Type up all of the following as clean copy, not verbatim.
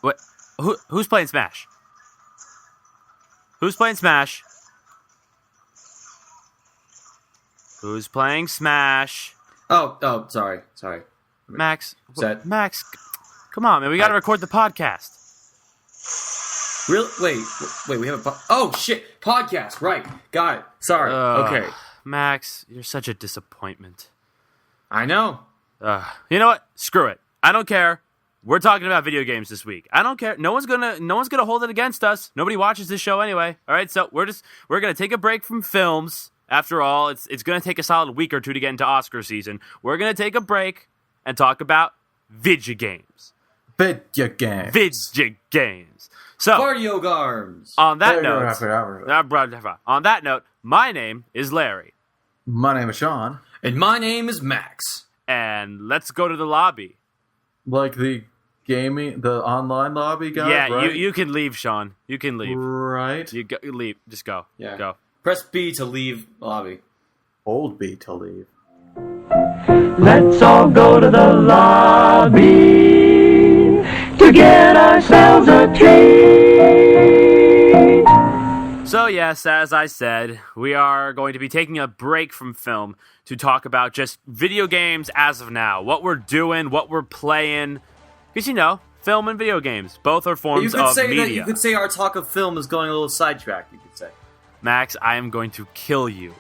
What? Who's playing Smash? Who's playing Smash? Who's playing Smash? Oh, sorry. Max. Set. Max, come on, man. We got to record the podcast. Really? Wait. We have a oh shit, podcast. Right. Got it. Sorry. Okay. Max, you're such a disappointment. I know. You know what? Screw it. I don't care. We're talking about video games this week. I don't care. No one's gonna hold it against us. Nobody watches this show anyway. All right, so we're gonna take a break from films. After all, it's gonna take a solid week or two to get into Oscar season. We're gonna take a break and talk about video games. Video games. Video games. So, Cardio arms. on that note, my name is Larry. My name is Sean. And my name is Max. And let's go to the lobby. Like the online lobby guy? Yeah, right? you can leave, Sean. You can leave. Right. You leave. Just go. Yeah. Go. Press B to leave the lobby. Old B to leave. Let's all go to the lobby to get ourselves a treat. So yes, as I said, we are going to be taking a break from film to talk about just video games as of now. What we're doing, what we're playing. Because, film and video games, both are forms of media. You could say our talk of film is going a little sidetracked, you could say. Max, I am going to kill you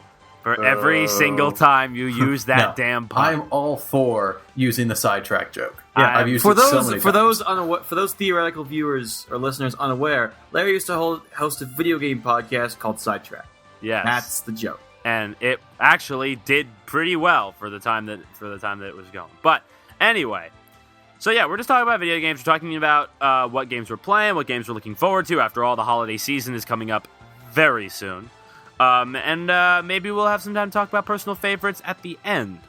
for every single time you use that damn pun. I'm all for using the sidetrack joke. Yeah, I've used For it those so many for times. those theoretical viewers or listeners unaware, Larry used to host a video game podcast called Sidetrack. Yes. That's the joke. And it actually did pretty well for the time that it was going. But anyway, so yeah, we're just talking about video games. We're talking about what games we're playing, what games we're looking forward to. After all, the holiday season is coming up very soon. And maybe we'll have some time to talk about personal favorites at the end.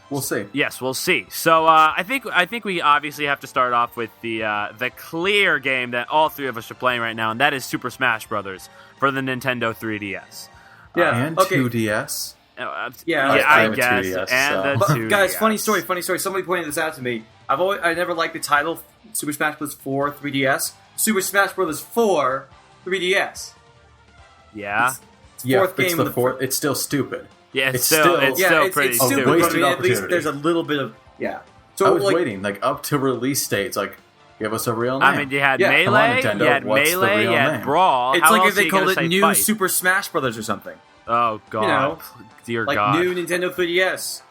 We'll see. Yes, we'll see. So I think we obviously have to start off with the clear game that all three of us are playing right now, and that is Super Smash Bros. For the Nintendo 3DS. And okay. 2DS. I have a guess. 2DS, and the But 2DS. guys, funny story. Somebody pointed this out to me. I never liked the title Super Smash Bros. 4 3DS. Super Smash Bros. 4 3DS. Yeah. It's fourth game it's of the fourth. It's still stupid. Yeah, it's still- still pretty it's a stupid, stupid. but wasted at least opportunity. there's a little bit of So I was like, waiting, up to release dates, give us a real name. I mean, you had Yeah, come on, Melee, Nintendo, you had what's the Melee, real you had name? Brawl. It's How like else if they are you gonna called it say New fight? Super Smash Brothers or something. Oh God, dear Like God. new Nintendo 3DS.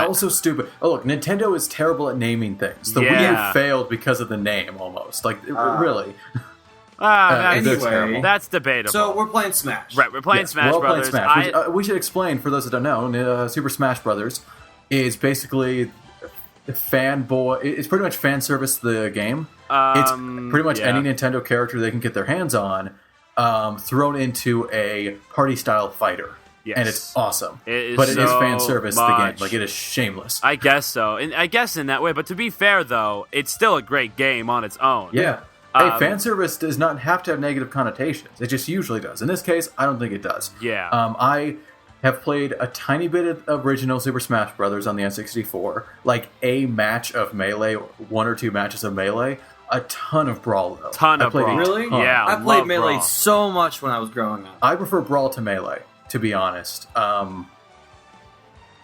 Also stupid. Oh look, Nintendo is terrible at naming things. The Yeah. Wii U failed because of the name, almost. Really. That's, That's Anyway, that's debatable. so we're playing Smash. right, we're playing Yes, Smash we're all Brothers. playing Smash. We should explain for those that don't know. Super Smash Brothers is basically fanboy. It's pretty much fan service. The game. It's pretty much any Nintendo character they can get their hands on, thrown into a party style fighter. Yes. And it's awesome. It is but it is so fan service. The game, much. it is shameless. I guess so, and I guess in that way. But to be fair, though, it's still a great game on its own. Yeah. Hey, fan service does not have to have negative connotations. It just usually does. In this case, I don't think it does. Yeah. I have played a tiny bit of original Super Smash Brothers on the N64, like a match of Melee, one or two matches of Melee, a ton of Brawl though. Ton of Brawl. Really? Yeah. I played love Melee Brawl. so much when I was growing up. I prefer Brawl to Melee, to be honest.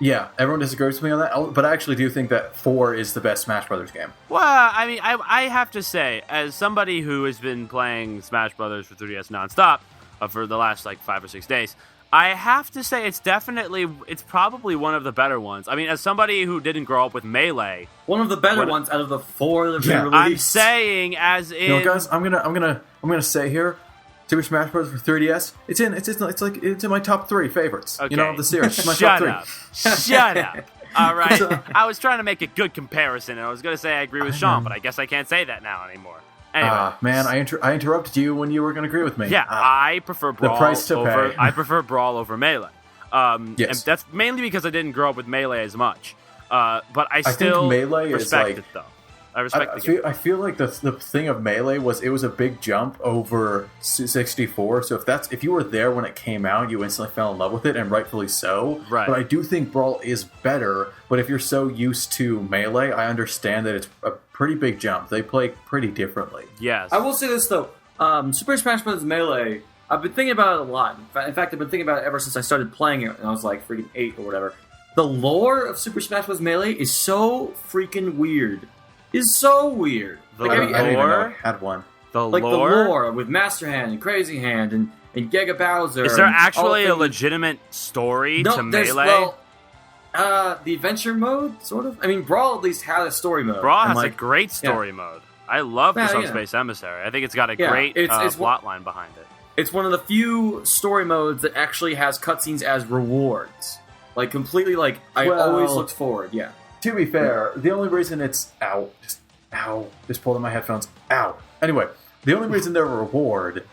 Yeah, everyone disagrees with me on that, but I actually do think that 4 is the best Smash Brothers game. Well, I mean, I have to say, as somebody who has been playing Smash Brothers for 3DS nonstop for the last 5 or 6 days, I have to say it's probably one of the better ones. I mean, as somebody who didn't grow up with Melee, One of the better ones out of the 4 that have been I'm released. saying as in, You know, guys, I'm gonna say here, Super Smash Bros. For 3DS, it's in my top 3 favorites. Okay. Of the series. It's my Shut top 3. up. Shut up. All right. I was trying to make a good comparison, and I was going to say I agree with Sean, but I guess I can't say that now anymore. Anyway. Man, I interrupted you when you were going to agree with me. Yeah, I prefer Brawl price to over. pay. I prefer Brawl over Melee. Yes. And that's mainly because I didn't grow up with Melee as much. But I think still Melee is respect it though. I respect the game. I feel like the thing of Melee was it was a big jump over 64. So if you were there when it came out, you instantly fell in love with it, and rightfully so. Right. But I do think Brawl is better. But if you're so used to Melee, I understand that it's a pretty big jump. They play pretty differently. Yes. I will say this though, Super Smash Bros. Melee. I've been thinking about it a lot. In fact, I've been thinking about it ever since I started playing it, and I was like freaking 8 or whatever. The lore of Super Smash Bros. Melee is so freaking weird. Is so weird. The I lore? didn't even know I had one. The Like lore? the lore with Master Hand and Crazy Hand and Giga Bowser. Is there and all actually a things- legitimate story No, to there's, Melee? well, the adventure mode, sort of. I mean, Brawl at least had a story mode. Brawl And, has like, a great story mode. I love the Yeah, Subspace Emissary. I think it's got a Yeah, great it's plot line behind it. It's one of the few story modes that actually has cutscenes as rewards. Like, completely, like, I Well- always looked forward, yeah. To be fair, the only reason it's just pulled in my headphones. Ow. Anyway, the only reason they're a reward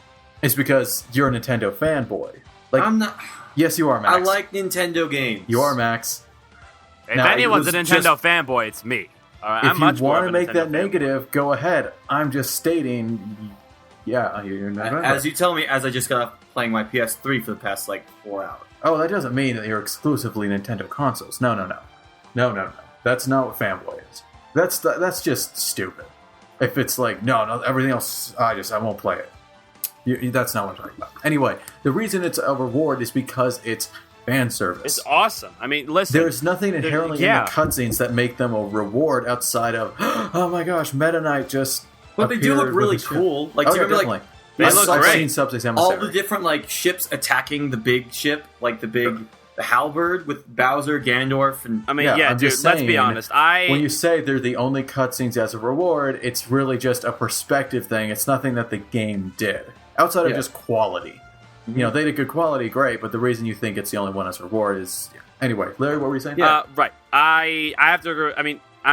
is because you're a Nintendo fanboy. Like, I'm not... yes, you are, Max. I like Nintendo games. You are, Max. If Now, anyone's a it was Nintendo just- fanboy, it's me. All right, If I'm much you more want of to a make Nintendo that fanboy. negative, go ahead. I'm just stating, yeah, you're not. As you tell me, as I just got off playing my PS3 for the past, 4 hours. Oh, that doesn't mean that you're exclusively Nintendo consoles. No. That's not what fanboy is. That's just stupid. If it's like, no, everything else, I won't play it. That's not what I'm talking about. Anyway, the reason it's a reward is because it's fan service. It's awesome. I mean, listen. There's nothing inherently in the cutscenes that make them a reward outside of, oh my gosh, Meta Knight just. But they do look appeared really with a ship. cool. Like, Oh, do you yeah, remember, definitely. They I've look I've great. seen Subspace all Emissary. the different, ships attacking the big ship, like the halberd with Bowser, Ganondorf, and... I mean, Yeah, yeah, I'm dude, just let's be saying, honest. When you say they're the only cutscenes as a reward, it's really just a perspective thing. It's nothing that the game did. Outside of just quality. You know, they did good quality, great, but the reason you think it's the only one as a reward is... Anyway, Larry, what were you saying? Right. I have to agree. I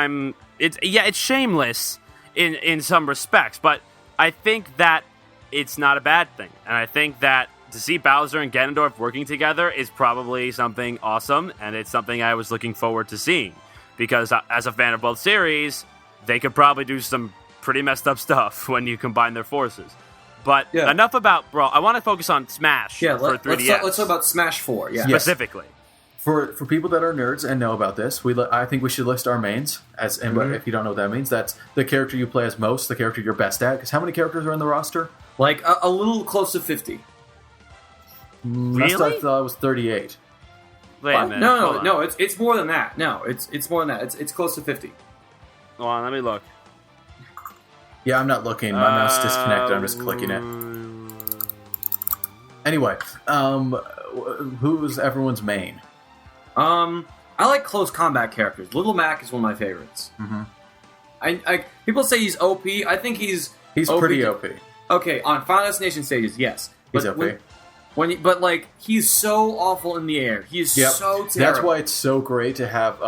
mean, it's shameless in some respects, but I think that it's not a bad thing. And I think that to see Bowser and Ganondorf working together is probably something awesome, and it's something I was looking forward to seeing. Because as a fan of both series, they could probably do some pretty messed up stuff when you combine their forces. But enough about Brawl. I want to focus on Smash for 3DS. Let's talk about Smash 4, yeah. Specifically. For people that are nerds and know about this, I think we should list our mains. If you don't know what that means, that's the character you play as most, the character you're best at. Because how many characters are in the roster? Like, a little close to 50. Last I thought it was 38. Wait a minute. No, it's more than that. No, it's more than that. It's close to 50. Hold on, let me look. Yeah, I'm not looking. My mouse disconnected. I'm just clicking it. Anyway, who's everyone's main? I like close combat characters. Little Mac is one of my favorites. Mm-hmm. People say he's OP. I think he's OP. Pretty OP. Okay, on Final Destination stages, yes. He's OP. He's so awful in the air. He's so terrible. That's why it's so great to have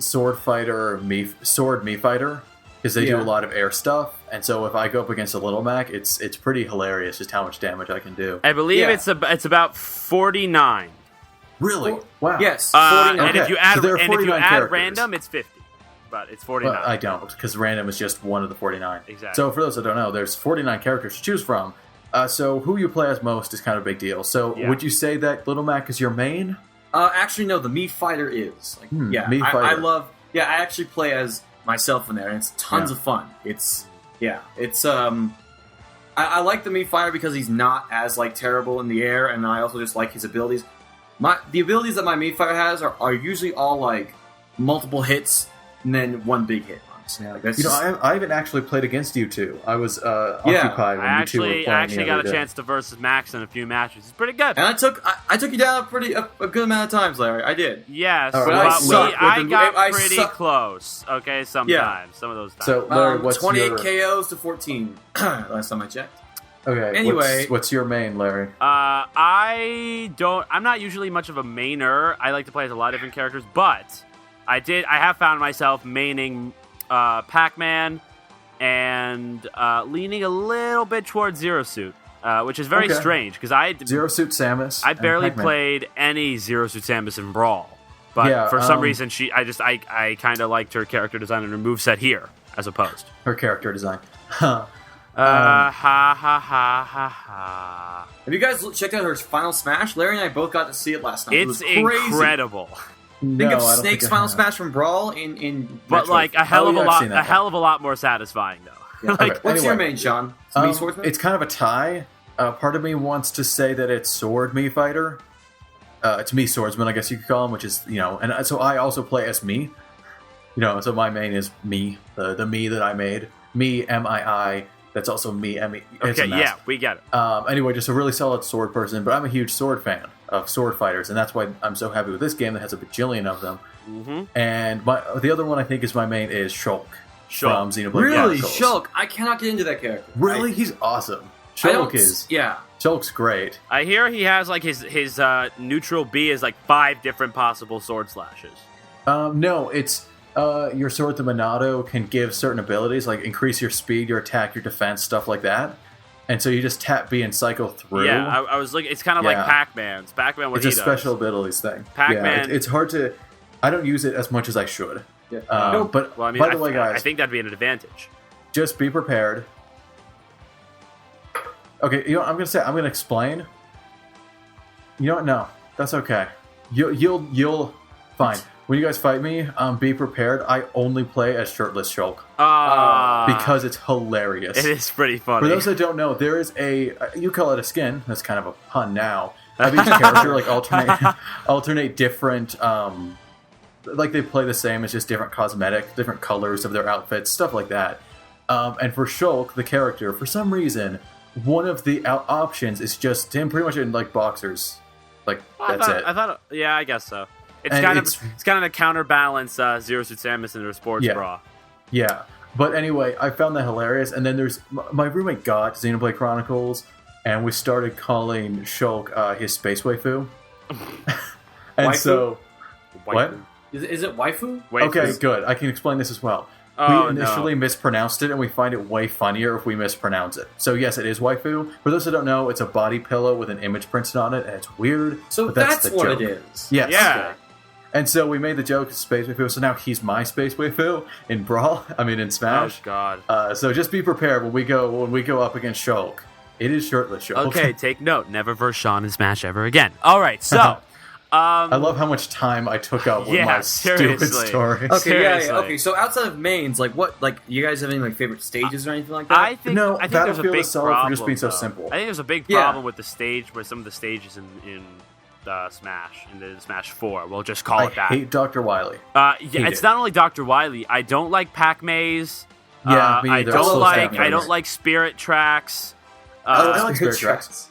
Sword Mii Fighter, because they do a lot of air stuff. And so if I go up against a Little Mac, it's pretty hilarious just how much damage I can do. I believe it's about 49. Really? Wow. Yes. 49. And Okay. if you add So there are 49 characters. random, it's 50. But it's 49. Well, I don't, because random is just one of the 49. Exactly. So for those that don't know, there's 49 characters to choose from. So who you play as most is kind of a big deal. So would you say that Little Mac is your main? Actually, no. The Mii Fighter is. Mii Fighter. I love. Yeah, I actually play as myself in there, and it's tons of fun. I like the Mii Fighter because he's not as terrible in the air, and I also just like his abilities. The abilities that my Mii Fighter has are usually all multiple hits and then one big hit. Honestly, I haven't actually played against you two. I was occupied when you two were playing. I actually got a chance to versus Max in a few matches. It's pretty good. And I took you down a good amount of times, Larry. I did. Yes, All but right. I got I pretty suck. close. Okay, sometimes, some of those times. So Larry, what's 28 your... KOs to 14 last time I checked. Okay. Anyway, what's your main, Larry? I'm not usually much of a mainer. I like to play as a lot of different characters, but I have found myself maining Pac-Man and leaning a little bit towards Zero Suit, which is very strange because Zero Suit Samus. I barely and Pac-Man. played any Zero Suit Samus in Brawl. But for some reason, I kind of liked her character design and her moveset here as opposed. Her character design. Ha ha ha ha ha. Have you guys checked out her Final Smash? Larry and I both got to see it last night. It was It's crazy. incredible. Think of Snake's Final Smash from Brawl in But Metroid. like a hell of a I've lot, seen that, a hell of a lot more satisfying though. Yeah, Like, okay. What's your Anyway. main, Sean? It's me swordsman? It's kind of a tie. Part of me wants to say that it's Sword Me Fighter. It's me Swordsman, I guess you could call him, which is, and so I also play as me. So my main is me, the me that I made. Me, M-I-I. That's also me, M-E. okay, yeah, we get it. Anyway, just a really solid sword person, but I'm a huge sword fan of sword fighters, and that's why I'm so happy with this game that has a bajillion of them. Mm-hmm. And the other one I think is my main is Shulk. From Xenoblade Really? Chronicles. Shulk? I cannot get into that character. Really? He's awesome. I don't- Shulk is. Yeah. Shulk's great. I hear he has like his neutral B is like 5 different possible sword slashes. No, it's your sword, the Monado, can give certain abilities, like increase your speed, your attack, your defense, stuff like that. And so you just tap B and cycle through. Yeah, I was looking. It's kind of like Yeah. Pac-Man's. Pac-Man, what It's he a does. special abilities thing. Pac-Man- Yeah, it's hard to. I don't use it as much as I should. Yeah. But Well, I mean, by the way, guys, I think that'd be an advantage. just be prepared. Okay, I'm gonna explain. You know what? No, that's okay. You'll fine. When you guys fight me, be prepared. I only play as shirtless Shulk because it's hilarious. It is pretty funny. For those that don't know, there is you call it a skin. That's kind of a pun now. Of each character, like alternate different. Like they play the same. It's just different cosmetic, different colors of their outfits, stuff like that. And for Shulk, the character, for some reason, one of the options is just him, pretty much in like boxers. Like that's it. I thought, yeah, I guess so. It's And kind it's- of a counterbalance Zero Suit Samus into a sports bra. Yeah. But anyway, I found that hilarious. And then there's my roommate got Xenoblade Chronicles, and we started calling Shulk his space waifu. And Waifu? so, what? Is it waifu? Wait, Okay, good. I can explain this as well. Oh, We initially mispronounced it, and we find it way funnier if we mispronounce it. So yes, it is waifu. For those who don't know, it's a body pillow with an image printed on it, and it's weird. So but that's the what joke. it is. Yes. Yeah. And so we made the joke of space waifu. So now he's my space waifu in Brawl. I mean in Oh Smash. God. So just be prepared when we go up against Shulk. It is shirtless Shulk. Okay, take note. Never verse Sean in Smash ever again. All right, so. I love how much time I took up with Yeah, my stupid seriously. story. Okay, Seriously. yeah. Okay, so outside of mains, like what, like you guys have any like favorite stages or anything like that? I think No, I think there's a Battlefield big is solid for problem. just being so though. simple. I think there's a big Yeah. problem with the stage, with some of the stages in Smash, in the Smash 4. We'll just call I it that. hate Dr. Wily. Yeah, hate it's it. not only Dr. Wily. I don't like Pac Maze. Yeah, me I either. don't Also like. Pac-Maze. I don't like Spirit Tracks. I like Spirit Spirit Tracks.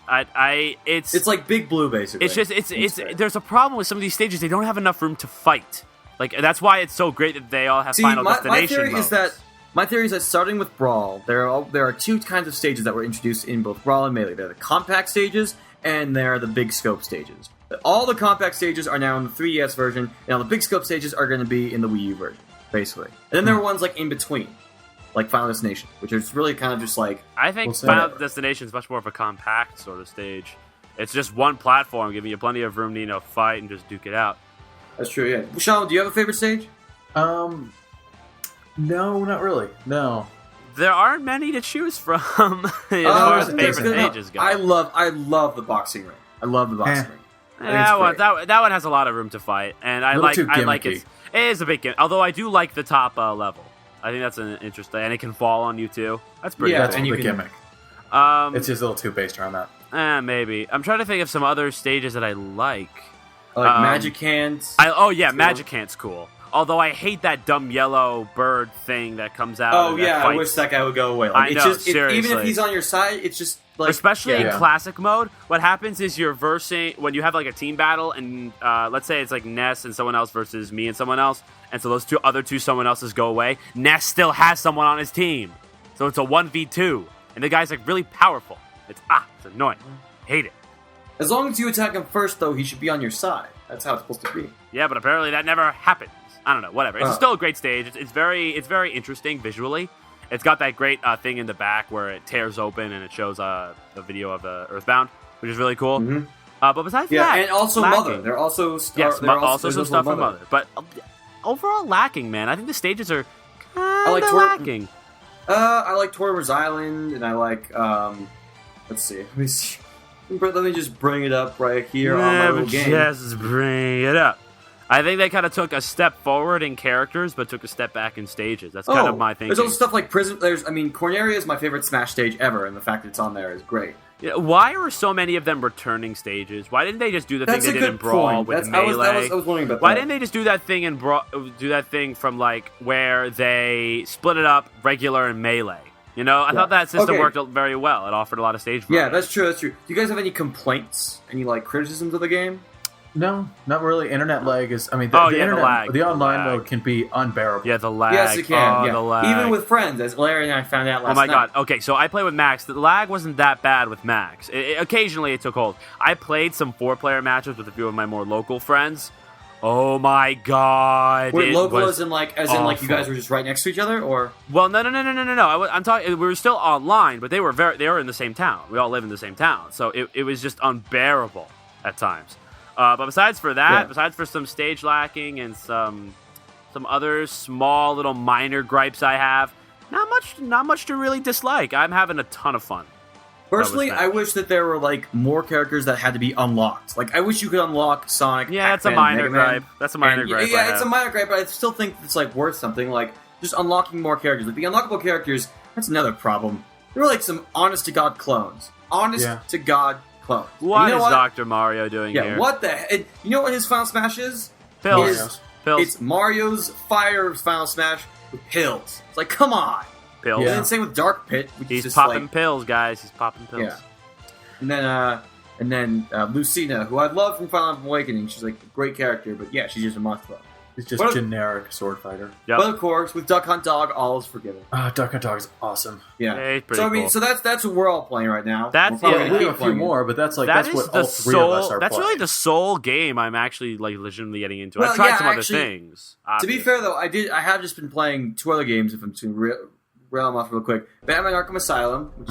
It's like Big Blue, basically. It's just it's there's a problem with some of these stages. They don't have enough room to fight. Like that's why it's so great that they all have See, Final my Destination theory modes. is that my theory is that starting with Brawl, there are two kinds of stages that were introduced in both Brawl and Melee. They're the compact stages and they're the big scope stages. All the compact stages are now in the 3DS version, and all the big scope stages are going to be in the Wii U version, basically. And then there are ones like in between, like Final Destination, which is really kind of just like I think We'll see. Final Destination is much more of a compact sort of stage. It's just one platform, giving you plenty of room to fight and just duke it out. that's true. Yeah, Sean, do you have a favorite stage? No, not really. No. There aren't many to choose from as far as there's favorite good stages go. I love the boxing ring. I love the boxing ring. That one has a lot of room to fight, and I Little like too it. It is a big gimmick, although I do like the top level. I think that's an interesting, and it can fall on you too. That's pretty Yeah, That's cool. and you the can- gimmick. It's just a little too based around that. Maybe. I'm trying to think of some other stages that I like. I like Um, Magic Hands. Magic Hand's cool. Although I hate that dumb yellow bird thing that comes out. Oh and that yeah, I fights. wish that guy would go away. I It's know, just even seriously. if he's on your side, it's just like Especially in Yeah. classic mode, what happens is you're versing when you have like a team battle, and let's say it's like Ness and someone else versus me and someone else, and so those other two someone else's go away. Ness still has someone on his team, so it's a 1v2, and the guy's like really powerful. It's annoying. Hate it. As long as you attack him first, though, he should be on your side. That's how it's supposed to be. Yeah, but apparently that never happens. I don't know. Whatever. It's still a great stage. It's very interesting visually. It's got that great thing in the back where it tears open and it shows a video of Earthbound, which is really cool. Mhm. But besides that, and also lacking. Mother. They're also Yes, also some stuff from Mother. Mother. But overall lacking, man. I think the stages are kind like of lacking. I like Tortimer's Island, and I like let's see. Let me just bring it up right here on my little game. Just bring it up. I think they kind of took a step forward in characters, but took a step back in stages. That's kind of my thinking. There's also stuff like Prison. Corneria is my favorite Smash stage ever, and the fact that it's on there is great. Yeah, why are so many of them returning stages? Why didn't they just do the thing they did in Brawl with Melee? I was wondering about Why that. didn't they just do that thing in Brawl? Do that thing from like where they split it up, regular and Melee? You know, I thought that system worked very well. It offered a lot of stage variety. Yeah, that's true. Do you guys have any complaints? Any like criticisms of the game? No, not really. Internet lag is. I mean, the internet, lag. the online lag. mode can be unbearable. Yeah, the lag. Yes, it can. The lag. Even with friends, as Larry and I found out last night. Oh my god. Okay, so I play with Max. The lag wasn't that bad with Max. Occasionally it took hold. I played some 4-player matches with a few of my more local friends. Oh my god. Wait, local as in awful. like you guys were just right next to each other, or? Well, no. I'm talking. We were still online, but they were in the same town. We all live in the same town, so it was just unbearable at times. But besides for that, besides for some stage lacking and some other small little minor gripes I have, not much to really dislike. I'm having a ton of fun. Personally, I wish that there were like more characters that had to be unlocked. Like, I wish you could unlock Sonic. Yeah, that's a Pac-Man, minor Mega Man, gripe. That's a minor gripe. Yeah, it's a minor gripe, but I still think it's like worth something. Like just unlocking more characters. Like the unlockable characters, that's another problem. There were like some honest to god clones. Honest to god clones. What is Dr. Mario doing here? Yeah, what the heck? You know what his Final Smash is? Pills. It's Mario's Fire Final Smash with pills. It's like, come on. Pills. And then same with Dark Pit. Which He's is just popping like, pills, guys. He's popping pills. Yeah. And then Lucina, who I love from Final Awakening. She's like a great character, but yeah, she's just a monster. He's just generic sword fighter. Yep. But of course, with Duck Hunt Dog, all is forgiven. Duck Hunt Dog is awesome. Yeah. Hey, pretty So I mean, cool. so that's what we're all playing right now. That's We're yeah, probably We gonna have keep a few playing more, but that's that what is all three of us are That's playing. really the sole game I'm actually like legitimately getting into. Well, I've tried yeah, some actually, other things. To be fair though, I have just been playing 2 other games. If I'm to rail them off real quick, Batman: Arkham Asylum, which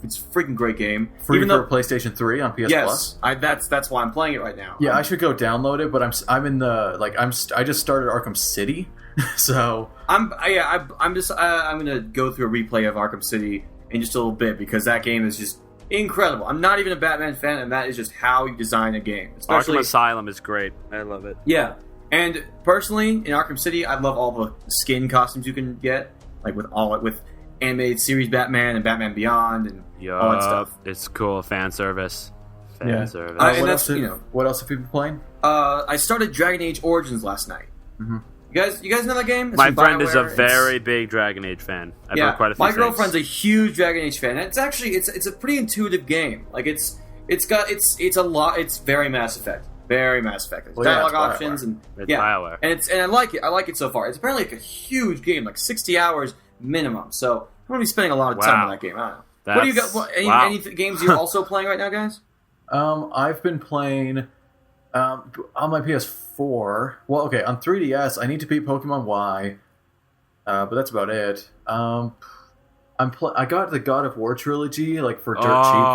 it's a freaking great game. Free Even for though, PlayStation 3 on PS yes, Plus. that's why I'm playing it right now. Yeah, I should go download it, but I'm in the I just started Arkham City, so I'm gonna go through a replay of Arkham City in just a little bit because that game is just incredible. I'm not even a Batman fan, and that is just how you design a game. Especially, Arkham Asylum is great. I love it. yeah. And personally, in Arkham City, I love all the skin costumes you can get, like with animated series Batman and Batman Beyond and all that stuff. It's cool. Fan service. Service. And what that's, else? What else have you been playing? I started Dragon Age Origins last night. Mm-hmm. You guys know that game? It's My from friend is a BioWare. very big Dragon Age fan. I've heard quite a few my things. girlfriend's a huge Dragon Age fan. And it's actually it's a pretty intuitive game. Like it's a lot. It's very Mass Effect. Very Mass Effect. There's dialogue options and It's BioWare. and I like it. I like it so far. It's apparently like a huge game, like 60 hours minimum. So I'm gonna be spending a lot of time on that game. I don't know. What do you got? Any games you're also playing right now, guys? I've been playing on my PS4. Well, okay, on 3DS, I need to beat Pokemon Y, but that's about it. I got the God of War trilogy like for dirt cheap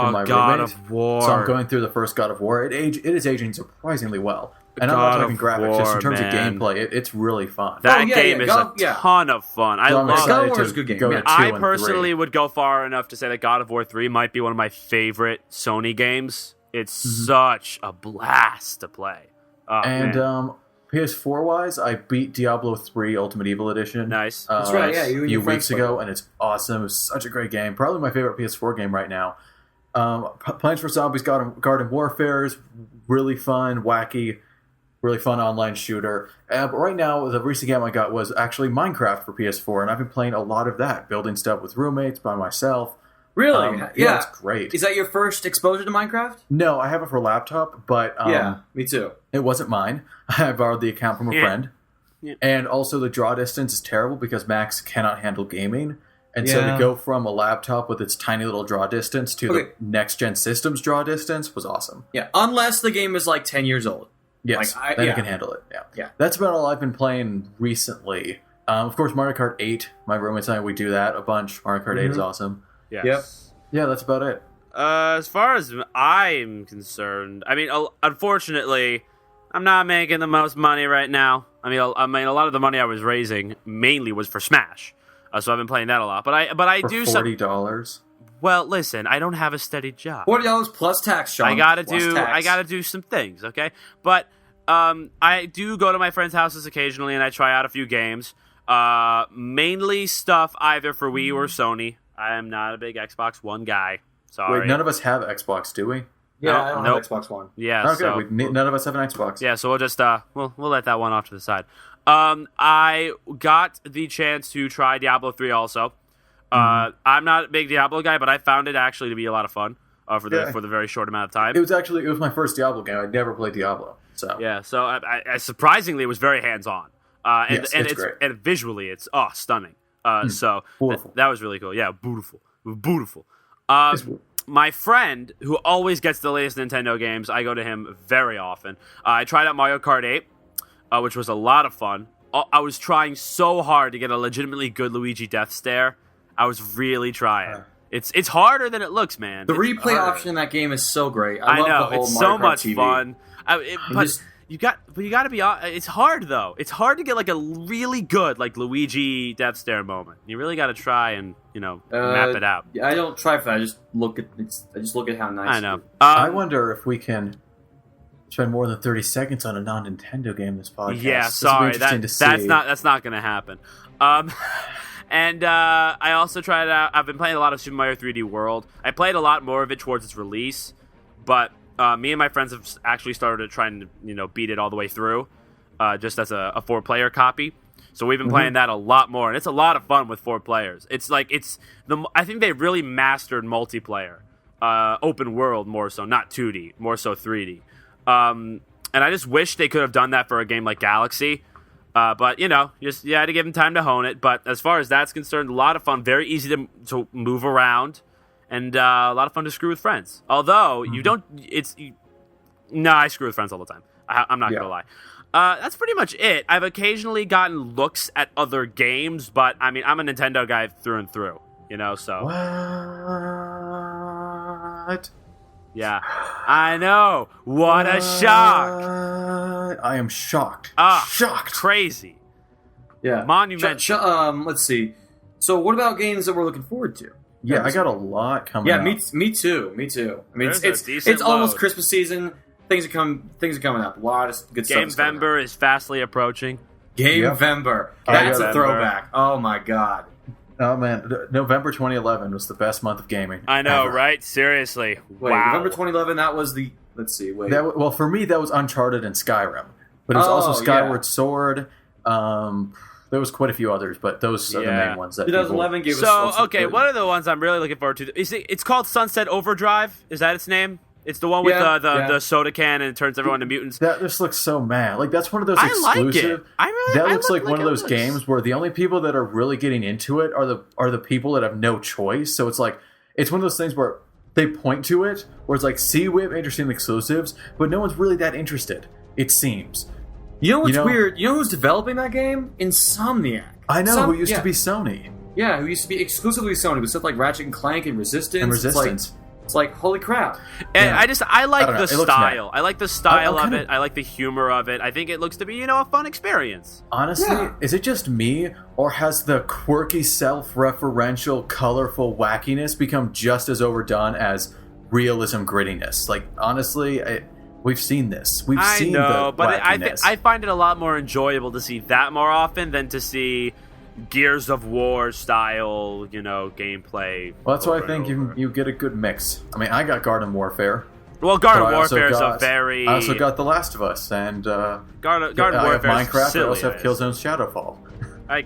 from my God roommate. of War. So I'm going through the first God of War. It is aging surprisingly well. And I'm God not talking of graphics, just in War, terms man. of gameplay. It's really fun. That game is God, a ton of fun. I So I'm love excited God of War is to a good game, go yeah. to 2 I and personally 3. would go far enough to say that God of War 3 might be one of my favorite Sony games. It's such a blast to play. Oh, And man. PS4 wise, I beat Diablo 3 Ultimate Evil Edition. Nice. That's right, yeah, you a and few your friends weeks played ago, it. and it's awesome. It's such a great game. Probably my favorite PS4 game right now. Plants vs. Zombies Garden Warfare is really fun, wacky, really fun online shooter. But right now, the recent game I got was actually Minecraft for PS4, and I've been playing a lot of that, building stuff with roommates, by myself. Really? Yeah, it's great. Is that your first exposure to Minecraft? No, I have it for laptop, but Me too. it wasn't mine. I borrowed the account from a friend. Yeah. And also the draw distance is terrible because Max cannot handle gaming. And so Yeah. to go from a laptop with its tiny little draw distance to the next-gen systems draw distance was awesome. Yeah, unless the game is like 10 years old. Yes, Like, then it can handle it. Yeah. That's about all I've been playing recently. Of course, Mario Kart 8. My roommates and I, we do that a bunch. Mario Kart 8 is awesome. Yes. Yep. Yeah, that's about it. As far as I'm concerned, I mean, unfortunately, I'm not making the most money right now. I mean, a lot of the money I was raising mainly was for Smash, so I've been playing that a lot. But I For do $40. Well, listen, I don't have a steady job. $40 plus tax, Sean. I gotta do some things, okay? But I do go to my friends' houses occasionally, and I try out a few games. Mainly stuff either for Wii or Sony. I am not a big Xbox One guy. Sorry. Wait, none of us have Xbox, do we? Yeah, I don't Nope. have Xbox One. Yeah. Okay, So none of us have an Xbox. yeah, so we'll just we'll let that one off to the side. I got the chance to try Diablo 3 also. I'm not a big Diablo guy, but I found it actually to be a lot of fun for the very short amount of time. It was my first Diablo game. I'd never played Diablo, so Yeah, so I surprisingly it was very hands on, Yes, it's great. and visually it's stunning. So Beautiful. that was really cool. Yeah, beautiful. It's- My friend who always gets the latest Nintendo games, I go to him very often. I tried out Mario Kart 8, which was a lot of fun. I was trying so hard to get a legitimately good Luigi death stare. I was really trying. It's harder than it looks, man. The It's replay harder. option in that game is so great. I love know the whole it's Mario so Kart much TV. fun. just- You got to be. It's hard though. It's hard to get like a really good like Luigi death stare moment. You really got to try and map it out. Yeah, I don't try for that. I just look at how nice. I know. it is. I wonder if we can spend more than 30 seconds on a non-Nintendo game this podcast. Yeah, This will be sorry. interesting to That's see. not going to happen. And I also tried out. I've been playing a lot of Super Mario 3D World. I played a lot more of it towards its release, but me and my friends have actually started to try and beat it all the way through, just as a 4-player copy. So we've been playing that a lot more, and it's a lot of fun with 4 players. It's like I think they really mastered multiplayer, open world more so, not 2D, more so 3D. And I just wish they could have done that for a game like Galaxy. But you had to give them time to hone it. But as far as that's concerned, a lot of fun, very easy to move around, and a lot of fun to screw with friends. Although you don't, I screw with friends all the time. I'm not gonna lie. That's pretty much it. I've occasionally gotten looks at other games, but I mean, I'm a Nintendo guy through and through. So What? yeah, I know. What a shock! I am shocked. Shocked, crazy. Yeah, Monumental. Let's see. So, what about games that we're looking forward to? Yeah, I got a lot coming Yeah, up. me too. I mean, There's a it's decent almost load. Christmas season. Things are coming up. A lot of good stuff. is coming up. Gamevember is fastly approaching. Gamevember. Oh, That's yeah. a throwback. Oh my god. Oh man, November 2011 was the best month of gaming. I know, ever. right? Seriously. Wait, wow. November 2011. That was the. Let's see. Wait. Well, for me, that was Uncharted and Skyrim, but it was also Oh, Skyward yeah. Sword. There was quite a few others, but those are the Yeah. main ones that 2011 gave us. So, lots of okay, good- one of the ones I'm really looking forward to. It's called Sunset Overdrive. Is that its name? It's the one with Yeah, the soda can and it turns everyone into mutants. That just looks so mad. Like that's one of those I like exclusive. it. That looks like one of it those looks. games where the only people that are really getting into it are the people that have no choice. So it's like it's one of those things where they point to it, where it's like, see, we have interesting exclusives, but no one's really that interested. It seems. You know what's you know- weird? You know who's developing that game? Insomniac. I know who used to be Sony Yeah, who used to be exclusively Sony with stuff like Ratchet and Clank and Resistance. and Resistance. It's like holy crap. And Yeah. I like I don't know. the It looks style. I like the style I'll of kinda- it. I like the humor of it. I think it looks to be, a fun experience. Honestly, Yeah. is it just me, or has the quirky, self-referential, colorful wackiness become just as overdone as realism grittiness? Like, honestly, we've seen this. We've I seen know, the but wackiness. I find it a lot more enjoyable to see that more often than to see Gears of War style, gameplay. Well, that's why I over and think over. you get a good mix. I mean, I got Garden Warfare. Well, Garden but I also Warfare is a got- very. I also got The Last of Us, and Garden I have Warfare is Minecraft. silly, I also have I Killzone's Shadowfall.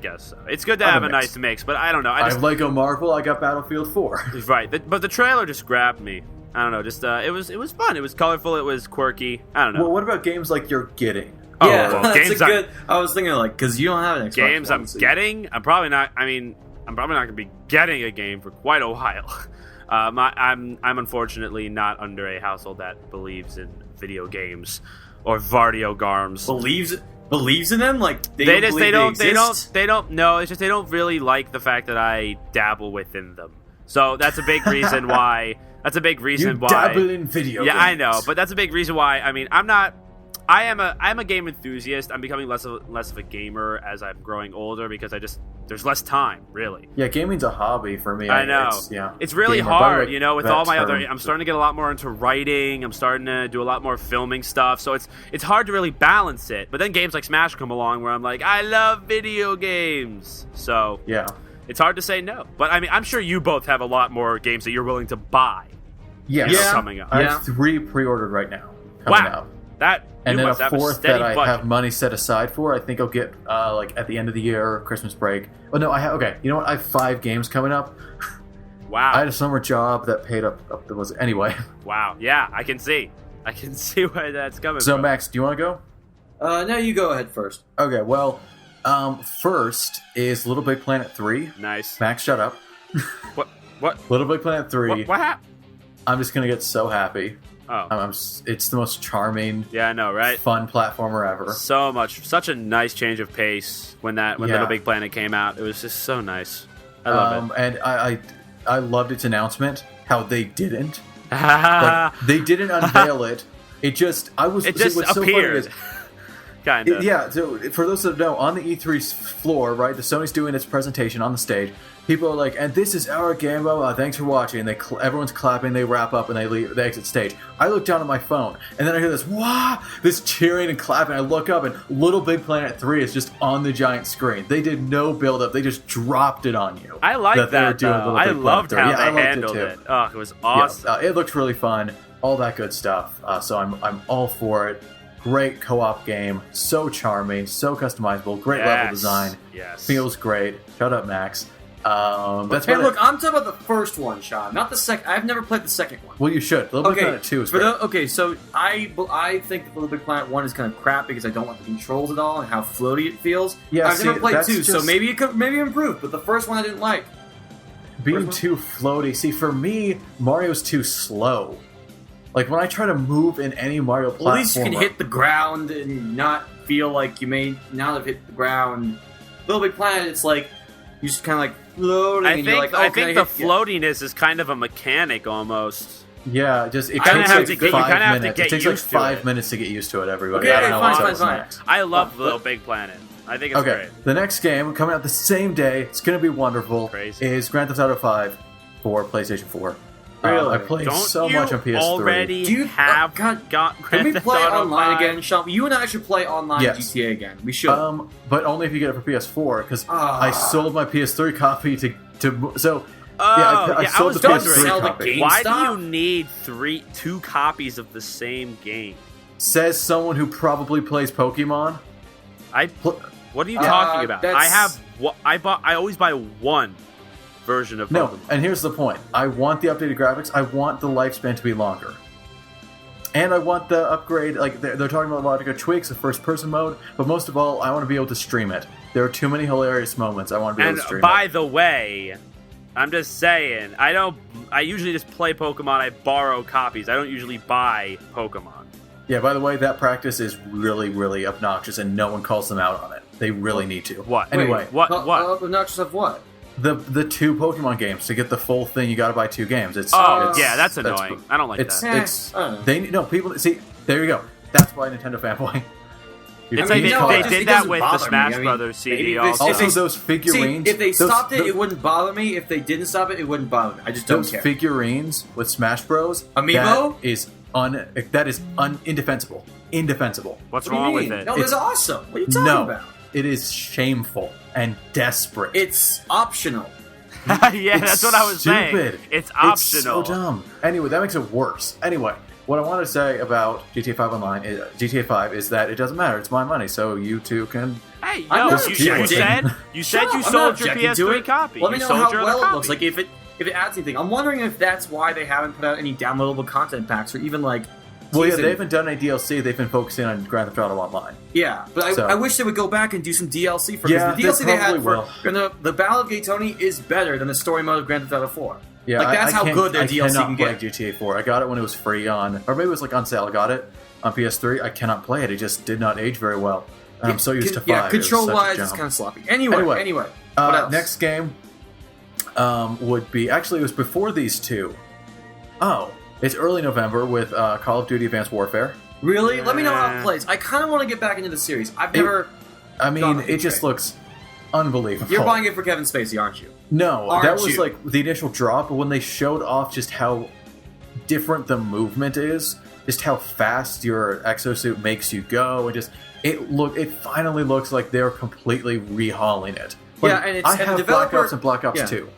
guess so. It's good to I have have a a mix. nice mix, but I don't know. I have Lego Marvel. I got Battlefield 4. Right, but the trailer just grabbed me. I don't know. Just it was fun. It was colorful. It was quirky. I don't know. Well, what about games like you're getting? Oh, Yeah, well, that's games a good. I was thinking because you don't have an Xbox games One, I'm so- getting. I'm probably not. I mean, I'm probably not going to be getting a game for quite a while. I'm unfortunately not under a household that believes in video games or Vardio Garms. believes in them. Like they They don't. don't know. It's just they don't really like the fact that I dabble within them. So that's a big reason why. That's a big reason You why. dabble in video Yeah, games. I know, but that's a big reason why. I mean, I am a game enthusiast. I'm becoming less of a gamer as I'm growing older because there's less time, really. Yeah, gaming's a hobby for me. I know. It's really Gamer. By the hard, way, with that all my term- other. I'm starting to get a lot more into writing. I'm starting to do a lot more filming stuff. So it's hard to really balance it. But then games like Smash come along where I'm like, I love video games. So Yeah. it's hard to say no. But I mean, I'm sure you both have a lot more games that you're willing to buy. Yes. Yeah. Coming up. I have 3 pre-ordered right now coming Wow. out. That And you then must a have a 4th steady that I budget. have money set aside for. I think I'll get like at the end of the year, Christmas break. Oh no, I have. Okay, you know what? I have 5 games coming up. Wow. I had a summer job that paid up the was anyway. Wow. Yeah, I can see where that's coming So from. Max, do you want to go? No, you go ahead first. Okay, well, first is Little Big Planet 3. Nice. Max, shut up. What? Little Big Planet 3. What happened? I'm just gonna get so happy. Oh. It's the most charming, Yeah, I know, right? fun platformer ever. Such a nice change of pace when Yeah. Little Big Planet came out. It was just so nice. I love And I loved its announcement. How they didn't. it. Like, they didn't unveil it. It just It just what's so funny appeared. is- Kind of. yeah. So for those that don't know, on the E3 floor, right, the Sony's doing its presentation on the stage. People are like, "And this is our game." Blah, blah, thanks for watching. And everyone's clapping. They wrap up and they leave. They exit stage. I look down at my phone and then I hear this wah, this cheering and clapping. I look up and Little Big Planet 3 is just on the giant screen. They did no build up. They just dropped it on you. I like they were that, doing though. Little I Big Planet loved 3. how Yeah, I they loved handled too. it. Oh, it was awesome. Yeah, it looked really fun. All that good stuff. So I'm all for it. Great co-op game. So charming. So customizable. Great level design. Yes. Feels great. Shut up, Max. That's Hey, about look, it. I'm talking about the first one, Sean, not the second. I've never played the second one. Well, you should. Little Big Planet 2 is great. So I think that Little Big Planet 1 is kind of crap because I don't like the controls at all and how floaty it feels. Yeah, I've never played that's 2, so just- maybe it could improve. But the first one I didn't like. Being too floaty. See, for me, Mario's too slow. Like, when I try to move in any Mario platformer... Well, at least you can hit the ground and not feel like you may not have hit the ground. Little Big Planet, it's like you just kind of like floating. I and you're think like, I think the floatiness is kind of a mechanic almost. Yeah, just it kinda takes have like to get- you 5 kinda have to minutes. get It takes like used to 5 it. minutes to get used to it, everybody. Okay, I don't know fine, what's fine, up, fine. Max. I love Little Big Planet. I think it's Okay, great. the next game coming out the same day, it's going to be wonderful, Crazy. is Grand Theft Auto 5 for PlayStation 4. Really? I played Don't so you much on PS3. already Do you- have God, got Can Grand we Theft play Auto online 5? again, Sean? You and I should play online Yes. GTA again. We should. But only if you get it for PS4, because Ah. I sold my PS3 copy to so Oh, I yeah, I sold was the wondering. PS3 Sell the copy. game. Why do GameStop? you need two copies of the same game? Says someone who probably plays Pokemon. What are you talking about? that's- I always buy one version of No, Pokemon. and here's the point. I want the updated graphics. I want the lifespan to be longer. And I want the upgrade, like, they're talking about a lot of good tweaks, the first-person mode, but most of all, I want to be able to stream it. There are too many hilarious moments. I want to be able And to stream by it. the way, I'm just saying, I usually just play Pokemon. I borrow copies. I don't usually buy Pokemon. Yeah, by the way, that practice is really, really obnoxious, and no one calls them out on it. They really need to. What? Anyway, What? Obnoxious of what? the 2 Pokemon games, to get the full thing, you gotta buy 2 games. Oh, yeah, that's annoying. I don't like It's, that. it's, I don't know. they, no, people, see, there you go. That's why Nintendo fanboy. It's I like mean, they, no, they it did it that doesn't with the bother me. Smash I mean, Brothers CD maybe also. Also, If they- those figurines. See, if they stopped it, those, it wouldn't bother me. If they didn't stop it, it wouldn't bother me. I just don't those care. figurines with Smash Bros. Amiibo? That is indefensible. Indefensible. What's What do you wrong mean? with it? No, it's awesome. What are you talking No, about? it is shameful and desperate. It's optional. Yeah, that's what I was saying. stupid. It's optional. It's so dumb. Anyway, that makes it worse. Anyway, what I want to say about GTA 5 Online, GTA 5, is that it doesn't matter. It's my money, so you two can. Hey, I'm yo, not you objecting. said you Shut up, I'm not sold your objecting to PS3 it. copy. Let me You know sold how your well other it looks. copy. Like if it adds anything. I'm wondering if that's why they haven't put out any downloadable content packs or even like. Well, yeah, teasing- they haven't done any DLC. They've been focusing on Grand Theft Auto Online. Yeah, but So- I wish they would go back and do some DLC for Yeah, because the DLC they had probably for the Battle of Gay Tony is better than the story mode of Grand Theft Auto 4. Yeah, like that's I how can't- good their I DLC cannot can play get. GTA 4. I got it when it was free on, or maybe it was like on sale. I got it on PS3. I cannot play it. It just did not age very well. I'm so used to 5. Yeah, It was such a control wise, jump. it's kind of sloppy. Anyway, what else? Next game, would be actually it was before these two. Oh, it's early November with Call of Duty: Advanced Warfare. Really? Let me know how it plays. I kind of want to get back into the series. I've never. I mean, it just looks unbelievable. You're buying it for Kevin Spacey, aren't you? No, Aren't that was you? like the initial drop, but when they showed off just how different the movement is, just how fast your exosuit makes you go, and just it finally looks like they're completely rehauling it. Like, Yeah, and it's I and the have developer, Black Ops and Black Ops yeah. 2,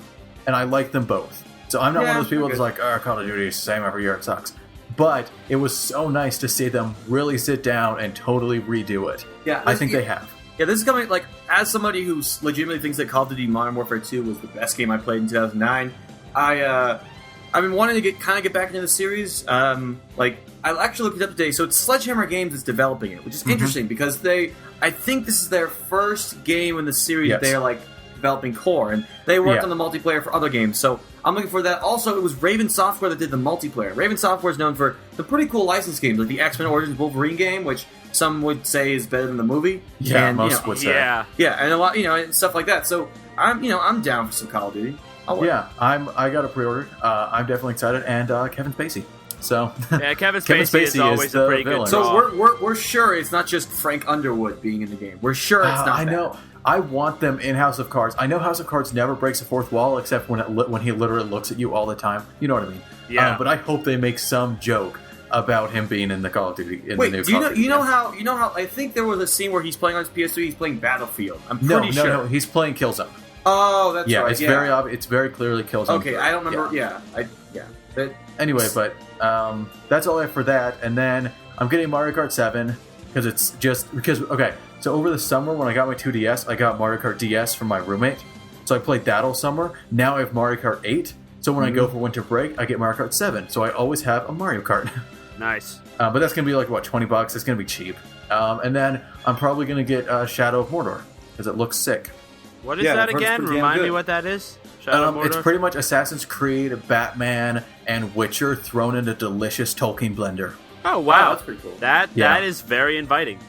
and I like them both. So I'm not one of those people okay. that's like, oh, Call of Duty is the same every year, it sucks. But it was so nice to see them really sit down and totally redo it. Yeah, I think they have. Yeah, this is coming, like, as somebody who legitimately thinks that Call of Duty Modern Warfare 2 was the best game I played in 2009, I've been wanting to get back into the series. Like, I actually looked it up today, so it's Sledgehammer Games that's developing it, which is interesting, because I think this is their first game in the series that they are, like, developing core, and they worked on the multiplayer for other games, so I'm looking for that. Also, it was Raven Software that did the multiplayer. Raven Software is known for the pretty cool license games, like the X-Men Origins Wolverine game, which some would say is better than the movie. Yeah, and, most would say. Yeah. Yeah, and a lot, and stuff like that. So I'm down for some Call of Duty. I got a pre-order. I'm definitely excited, and Kevin Spacey. So Yeah, Kevin Spacey is always a pretty good So draw. we're sure it's not just Frank Underwood being in the game. We're sure it's not. I know. I want them in House of Cards. I know House of Cards never breaks a fourth wall, except when he literally looks at you all the time. You know what I mean? Yeah. But I hope they make some joke about him being in the Call of Duty. Wait, the new do you Call know? of Duty You know game. how? I think there was a scene where he's playing on his PS3. He's playing Battlefield. I'm pretty sure. No, he's playing Killzone. Oh, that's right. It's very obvious. It's very clearly Killzone. Okay, I don't remember. But Anyway, but that's all I have for that. And then I'm getting Mario Kart 7 okay. So over the summer when I got my 2DS, I got Mario Kart DS from my roommate. So I played that all summer. Now I have Mario Kart 8. So when I go for winter break, I get Mario Kart 7. So I always have a Mario Kart. Nice. But that's going to be like, what, $20? It's going to be cheap. And then I'm probably going to get Shadow of Mordor because it looks sick. What is that again? Remind me what that is. Shadow of Mordor? It's pretty much Assassin's Creed, Batman, and Witcher thrown in a delicious Tolkien blender. Oh wow, that's pretty cool. That is very inviting.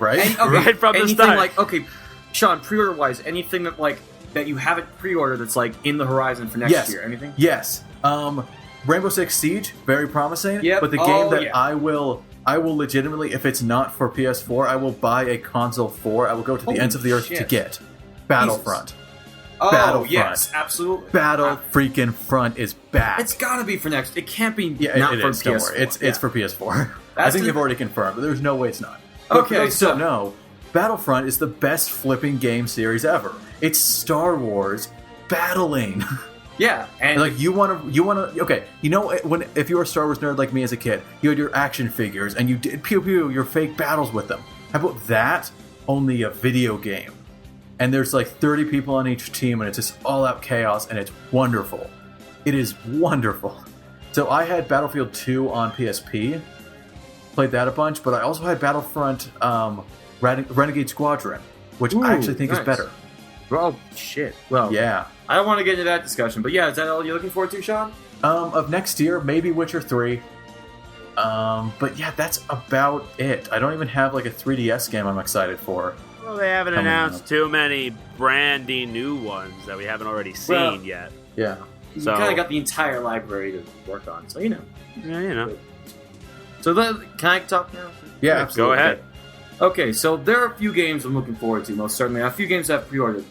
Right? Right from the anything start. Like, okay, Sean, pre-order wise, anything that you haven't pre-ordered that's like in the horizon for next year? Anything? Yes. Rainbow Six Siege, very promising. Yep. But the game that I will legitimately, if it's not for PS4, I will buy a console for. I will go to the ends of the earth to get Battlefront. Oh, Battlefront. yes, absolutely. Freaking Front is back. It's gotta be for next. It can't be not for is, PS4. don't worry. It's for PS4. I think they've already confirmed, but there's no way it's not. But for those who don't know, Battlefront is the best flipping game series ever. It's Star Wars battling. Yeah, and like you want to. Okay, if you were a Star Wars nerd like me as a kid, you had your action figures and you did pew pew your fake battles with them. How about that? Only a video game. And there's like 30 people on each team, and it's just all-out chaos, and it's wonderful. It is wonderful. So I had Battlefield 2 on PSP, played that a bunch, but I also had Battlefront Renegade Squadron, which I actually think is better. Oh, shit. Well, yeah. I don't want to get into that discussion, but yeah, is that all you're looking forward to, Sean? Of next year, maybe Witcher 3. But yeah, that's about it. I don't even have like a 3DS game I'm excited for. Well, they haven't announced too many brandy new ones that we haven't already seen yet. Yeah. You kind of got the entire library to work on, so Yeah, you know. So can I talk now? Yeah, absolutely. Go ahead. Okay, so there are a few games I'm looking forward to, most certainly. A few games I've pre-ordered.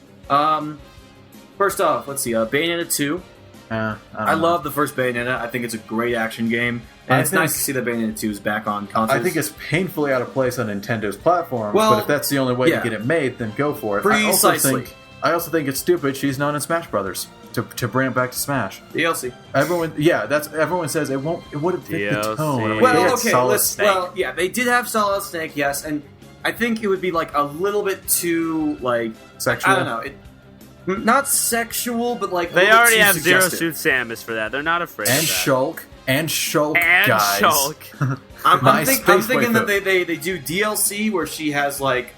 First off, let's see, Bayonetta 2. I love the first Bayonetta. I think it's a great action game. And it's nice to see that Bayonetta 2 is back on consoles. I think it's painfully out of place on Nintendo's platforms, but if that's the only way to get it made, then go for it. Precisely. I also think it's stupid she's not in Smash Brothers to bring it back to Smash. DLC. Everyone says it would have fit the tone. Well, okay, they did have Solid Snake, yes, and I think it would be like a little bit too like sexual. I don't know. Not sexual, but like they already have Zero Suit Samus for that. They're not afraid. And of that. Shulk. And Shulk, guys. Shulk. I'm thinking that they do DLC where she has like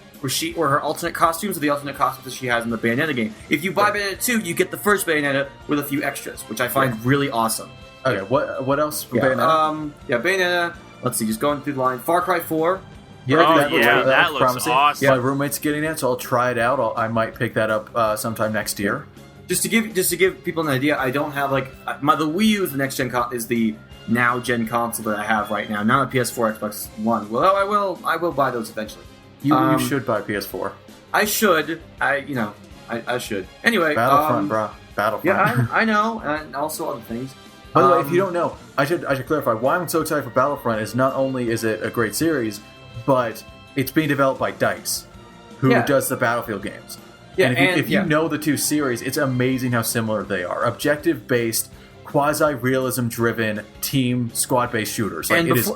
where her alternate costumes are the alternate costumes that she has in the Bayonetta game. If you buy Bayonetta 2, you get the first Bayonetta with a few extras, which I find really awesome. Okay, what else for Bayonetta? Bayonetta. Let's see, just going through the line. Far Cry 4. That looks promising. awesome. My roommate's getting it, so I'll try it out. I might pick that up sometime next year. Just to give people an idea, I don't have like the Wii U is the next gen is the now gen console that I have right now. Not a PS4, Xbox One. Well, I will buy those eventually. You should buy PS4. I should. I should. Anyway, Battlefront, bro. Battlefront. Yeah, I know, and also other things. By the way, if you don't know, I should clarify why I'm so excited for Battlefront is not only is it a great series, but it's being developed by DICE, who does the Battlefield games. Yeah, and if you know the two series, it's amazing how similar they are. Objective-based, quasi-realism-driven, team squad-based shooters. Like, it is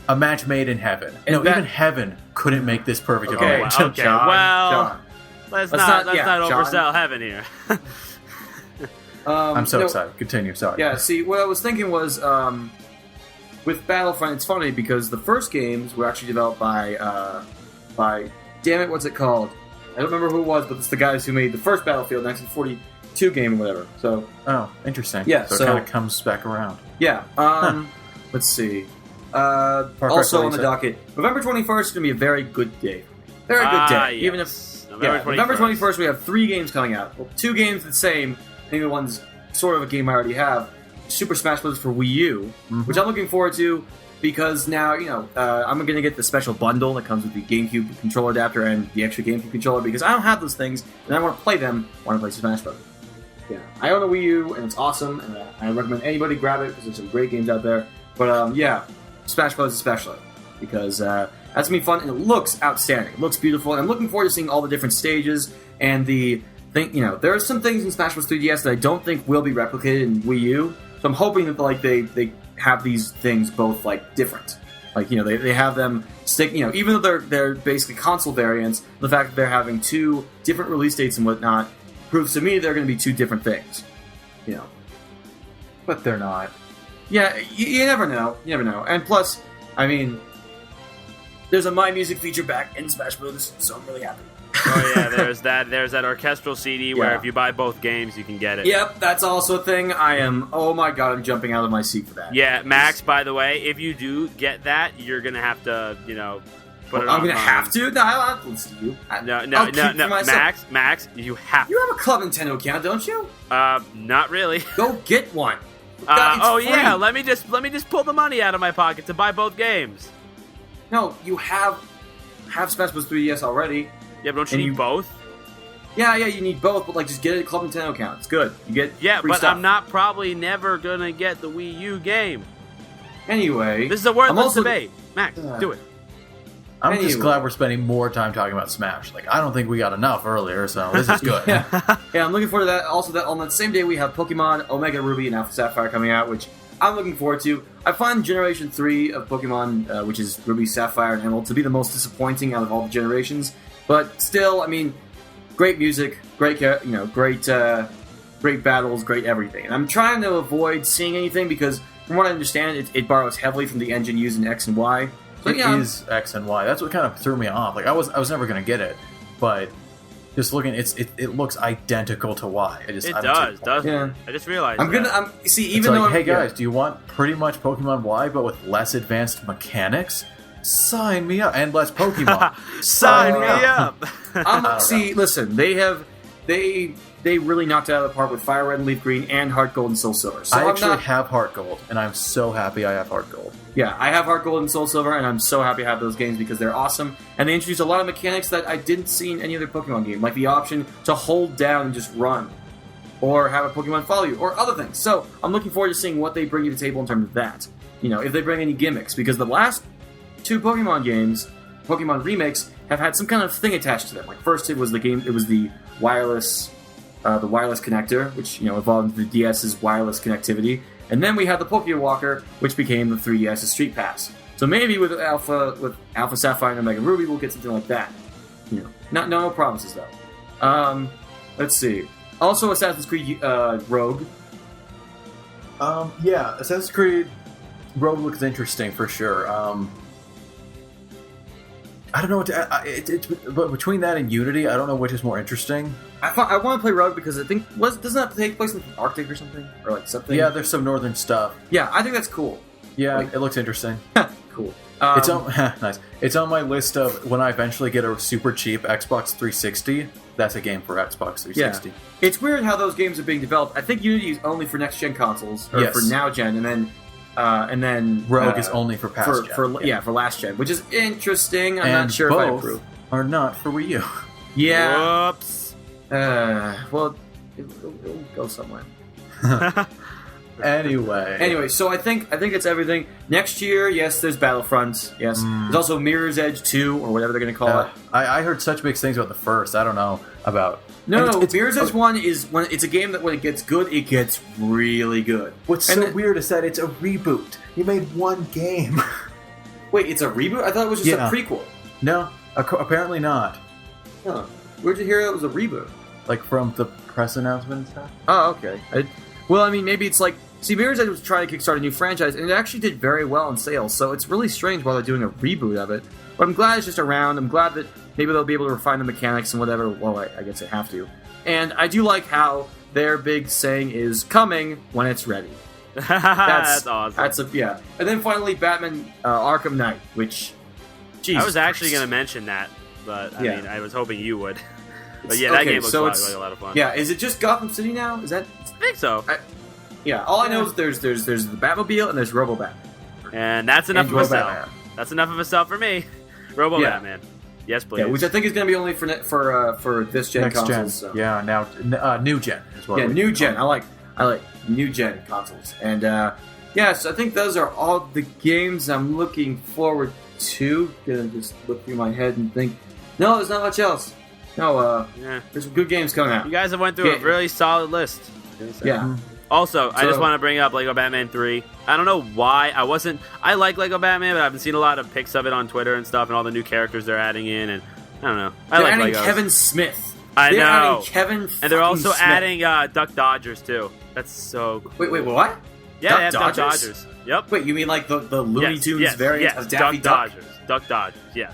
a match made in heaven. And even heaven couldn't make this perfect of a Okay, match. John, let's not oversell John. heaven here. I'm so excited. Continue. Sorry. Yeah. See, what I was thinking was, with Battlefront, it's funny because the first games were actually developed by damn it, what's it called? I don't remember who it was, but it's the guys who made the first Battlefield 1942 game or whatever. So. Oh, interesting. Yeah. So it kind of comes back around. Yeah. Let's see. Also on the docket, November 21st is going to be a very good day. Very good day. Yes. Even if November 21st we have 3 games coming out. Well, 2 games the same. Maybe one's sort of a game I already have. Super Smash Bros. For Wii U, which I'm looking forward to because now, I'm going to get the special bundle that comes with the GameCube controller adapter and the extra GameCube controller because I don't have those things and I want to play them. I want to play Smash Bros. Yeah, I own a Wii U and it's awesome and I recommend anybody grab it because there's some great games out there. But Smash Bros. Especially because that's going to be fun and it looks outstanding. It looks beautiful and I'm looking forward to seeing all the different stages and the thing. There are some things in Smash Bros. 3DS that I don't think will be replicated in Wii U. So I'm hoping that they have these things both different. They have them stick. Even though they're basically console variants, the fact that they're having 2 different release dates and whatnot proves to me they're going to be 2 different things. But they're not. Yeah, you never know. You never know. And plus, there's a My Music feature back in Smash Bros. So I'm really happy. Oh yeah, there's that orchestral CD where if you buy both games, you can get it. Yep, that's also a thing. Oh my god, I'm jumping out of my seat for that. Yeah, Max, by the way, if you do get that, you're going to have to, put it on. I'm going to have to? No, I don't have to listen to you. No, Max, you have to. You have a Club Nintendo account, don't you? Not really. Go get one. Yeah, let me just pull the money out of my pocket to buy both games. No, you have Smash Bros. 3DS already. Yeah, but don't you need both? Yeah, you need both, but just get a Club Nintendo account. It's good. You get free stuff. I'm not probably never gonna get the Wii U game. Anyway, this is a worthless debate. Max, do it. I'm just glad we're spending more time talking about Smash. I don't think we got enough earlier, so this is good. Yeah, I'm looking forward to that. Also, that on the same day we have Pokemon Omega Ruby and Alpha Sapphire coming out, which I'm looking forward to. I find Generation 3 of Pokemon, which is Ruby, Sapphire, and Emerald, to be the most disappointing out of all the generations. But still, great music, great battles, great everything. And I'm trying to avoid seeing anything because, from what I understand, it borrows heavily from the engine used in X and Y. So, it is X and Y. That's what kind of threw me off. I was never going to get it, but just looking, it looks identical to Y. It does, doesn't it? I just realized. Hey guys, do you want pretty much Pokemon Y but with less advanced mechanics? Sign me up, and less Pokemon. Sign me up. Listen, they really knocked it out of the park with Fire Red and Leaf Green and Heart Gold and Soul Silver. So I actually have Heart Gold, and I'm so happy I have Heart Gold. Yeah, I have Heart Gold and Soul Silver, and I'm so happy I have those games because they're awesome. And they introduced a lot of mechanics that I didn't see in any other Pokemon game, like the option to hold down and just run, or have a Pokemon follow you, or other things. So I'm looking forward to seeing what they bring to the table in terms of that. If they bring any gimmicks, because the last 2 Pokemon games, Pokemon remakes, have had some kind of thing attached to them. First, it was the wireless connector, which evolved into the DS's wireless connectivity, and then we had the Pokewalker, which became the 3DS's Street Pass. So maybe with Alpha Sapphire and Omega Ruby, we'll get something like that. No promises though. Let's see. Also, Assassin's Creed Rogue. Assassin's Creed Rogue looks interesting for sure. I don't know what to. But between that and Unity, I don't know which is more interesting. I want to play Rogue because I think doesn't that take place in the Arctic or something something? Yeah, there's some northern stuff. Yeah, I think that's cool. Yeah, it looks interesting. Cool. It's on nice. It's on my list of when I eventually get a super cheap Xbox 360. that's a game for Xbox 360. Yeah. It's weird how those games are being developed. I think Unity is only for next gen consoles, or for now gen, and then Rogue is only for past gen. For last gen, which is interesting. I'm and not sure if I both approve. are not for Wii U. Yeah. Whoops. Well, it'll go somewhere. Anyway, so I think it's everything. Next year, yes, there's Battlefront. Yes, there's also Mirror's Edge 2 or whatever they're going to call it. I heard such big things about the first. I don't know about. No, Mirror's Edge 1 is when it's a game that when it gets good, it gets really good. What's weird is that it's a reboot. You made one game. Wait, it's a reboot? I thought it was just a prequel. No, apparently not. Huh. Where'd you hear it was a reboot? Like from the press announcement and stuff? Oh, okay. Well, I mean, maybe it's like... See, Mirror's Edge was trying to kickstart a new franchise, and it actually did very well in sales, so it's really strange why they're doing a reboot of it. But I'm glad it's just around. I'm glad that maybe they'll be able to refine the mechanics and whatever. Well, I guess they have to. And I do like how their big saying is coming when it's ready. That's awesome. That's And then finally, Batman Arkham Knight, which... Jesus I was actually Christ. going to mention that, but I mean, I was hoping you would. But yeah, Okay, that game looks so like a lot of fun. Yeah, is it just Gotham City now? Is that... I think so. Yeah, all I know is there's the Batmobile and there's Robo-Bat. And that's enough And of a sell. Batman. That's enough of a sell for me. Robo Batman. Yes, please. Yeah, which I think is going to be only for this gen Next consoles. gen. So. Yeah, now new gen as well. Yeah, new gen. I like new gen consoles. And so I think those are all the games I'm looking forward to. Gonna just look through my head and think, no, there's not much else. No, there's some good games coming out. You guys have went through a really solid list. Yeah. Also, I just want to bring up Lego Batman 3. I don't know why I like Lego Batman, but I've been seeing a lot of pics of it on Twitter and stuff, and all the new characters they're adding in, and I don't know. They're like adding Legos. Kevin Smith. I They're know. adding Kevin And they're also Smith. adding Duck Dodgers too. That's so cool. Wait, what? Yeah, they have Duck Duck Dodgers? Dodgers. Yep. Wait, you mean like the Looney Tunes variant of Daffy Duck Duck? Dodgers. Duck Dodgers. Yes.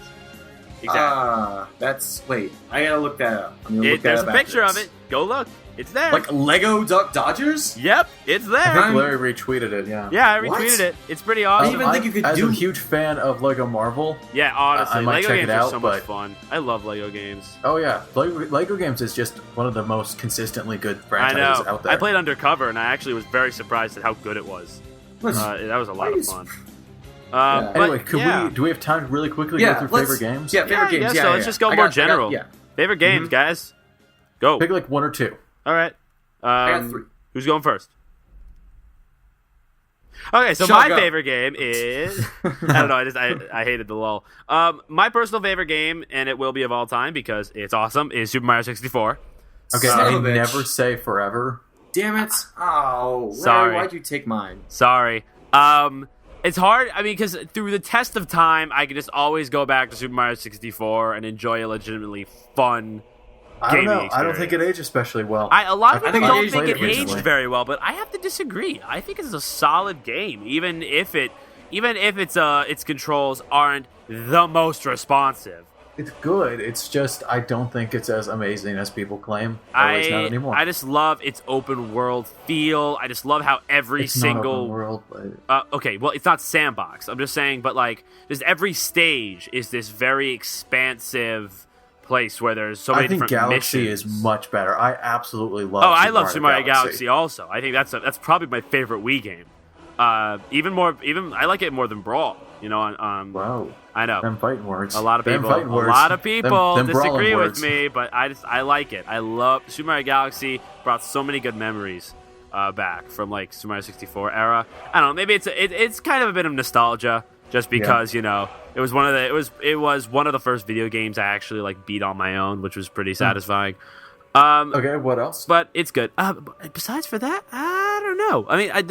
Exactly. I gotta look that up. I'm gonna look that There's up a picture after of it. Go look. It's there. Like Lego Duck Dodgers? Yep, it's there. I think Larry retweeted it. Yeah. Yeah, I What? retweeted it. It's pretty I awesome. didn't even think you could as do. a huge fan of Lego Marvel. Yeah, honestly, I might Lego check games it are out, so much but- fun. I love Lego games. Oh yeah, Lego games is just one of the most consistently good I franchises know. out there. I played Undercover, and I actually was very surprised at how good it was. That was a lot of fun. Anyway, do we have time to really quickly go through favorite games? Yeah, favorite games. So let's just go more general. Favorite games, guys. Go. Pick like one or two. All right. I got three. Who's going first? Okay, so Shall my go. favorite game is I don't know. I hated the lull. My personal favorite game, and it will be of all time because it's awesome, is Super Mario 64. Okay, Son I of a bitch. never say forever. Damn it! Oh, Larry, Sorry. why'd you take mine? Sorry. It's hard. I mean, because through the test of time, I can just always go back to Super Mario 64 and enjoy a legitimately fun I don't know. gaming I don't think it aged especially well. A lot of I people think don't it think it aged aged recently. very well, but I have to disagree. I think it's a solid game, even if its controls aren't the most responsive. It's good. It's just I don't think it's as amazing as people claim. Or it's not anymore. I just love its open world feel. I just love how every it's single not open world. But... okay, well, it's not sandbox. I'm just saying, but like, just every stage is this very expansive place where there's so many I think different Galaxy missions. is much better. I absolutely love. I love Super Mario Galaxy also. I think that's probably my favorite Wii game. Even I like it more than Brawl. You know, Wow. I know. Them fighting words. A lot of people Them disagree brawling with words. me, but I like it. I love Super Mario Galaxy. Brought so many good memories back from like Super Mario 64 era. I don't know. Maybe it's kind of a bit of nostalgia, just because it was one of the first video games I actually like beat on my own, which was pretty satisfying. Okay, what else? But it's good. Besides for that, I don't know. I mean, I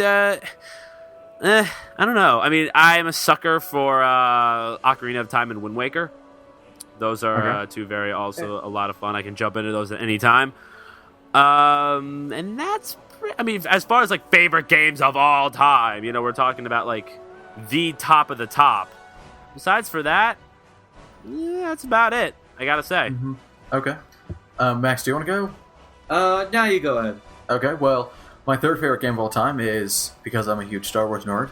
don't know. I mean, I'm a sucker for Ocarina of Time and Wind Waker. Those are two also a lot of fun. I can jump into those at any time. And that's, I mean, as far as like favorite games of all time, we're talking about like the top of the top. Besides for that, that's about it. I gotta say. Mm-hmm. Okay. Max, do you want to go? Now you go ahead. Okay, well, my third favorite game of all time is, because I'm a huge Star Wars nerd,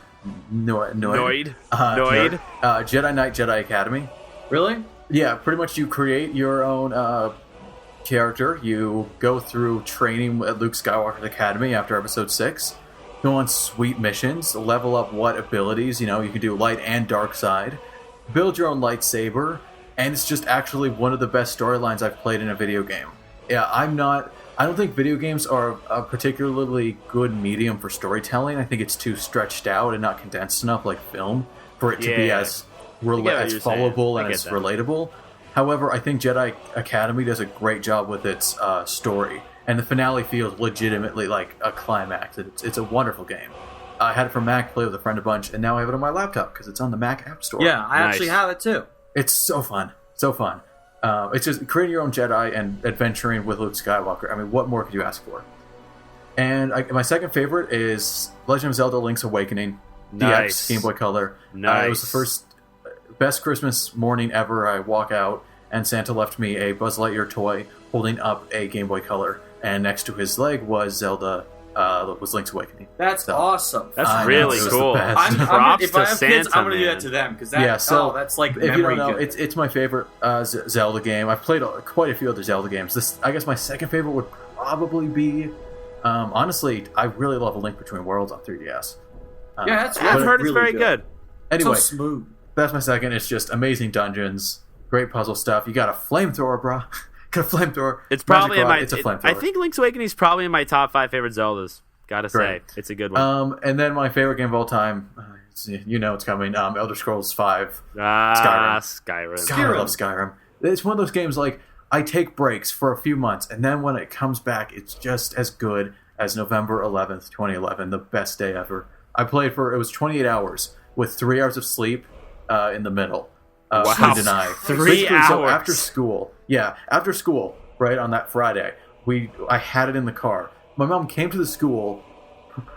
Noid. Jedi Knight, Jedi Academy. Really? Yeah, pretty much you create your own character. You go through training at Luke Skywalker's Academy after Episode 6. Go on sweet missions, level up what abilities, you can do light and dark side. Build your own lightsaber, and it's just actually one of the best storylines I've played in a video game. Yeah, I don't think video games are a particularly good medium for storytelling. I think it's too stretched out and not condensed enough like film for it to be as followable and as relatable. However, I think Jedi Academy does a great job with its story, and the finale feels legitimately like a climax. It's a wonderful game. I had it for Mac, played with a friend a bunch, and now I have it on my laptop because it's on the Mac App Store. Yeah, I actually have it too. It's so fun. So fun. It's just creating your own Jedi and adventuring with Luke Skywalker. I mean, what more could you ask for? And my second favorite is Legend of Zelda Link's Awakening. Nice. DX, Game Boy Color. Nice. It was the best Christmas morning ever. I walk out, and Santa left me a Buzz Lightyear toy holding up a Game Boy Color, and next to his leg was Zelda, was Link's Awakening. That's awesome. That's really cool. If I have kids, I'm going to do that to them, because that's like if you don't know, it's my favorite Zelda game. I've played quite a few other Zelda games. I guess my second favorite would probably be, honestly, I really love A Link Between Worlds on 3DS. I've heard it's very good. Anyway, so smooth. That's my second. It's just amazing dungeons, great puzzle stuff. You got a flamethrower, bro. Got a flamethrower. It's probably it's a flamethrower. I think Link's Awakening is probably in my top 5 favorite Zeldas. Gotta say, it's a good one. And then my favorite game of all time, it's coming. Elder Scrolls V. Skyrim. God, I love Skyrim. It's one of those games like I take breaks for a few months, and then when it comes back, it's just as good as November 11th, 2011, the best day ever. I played it was 28 hours with 3 hours of sleep in the middle. Wow. Deny. 3 hours. So after school, right on that Friday, I had it in the car. My mom came to the school,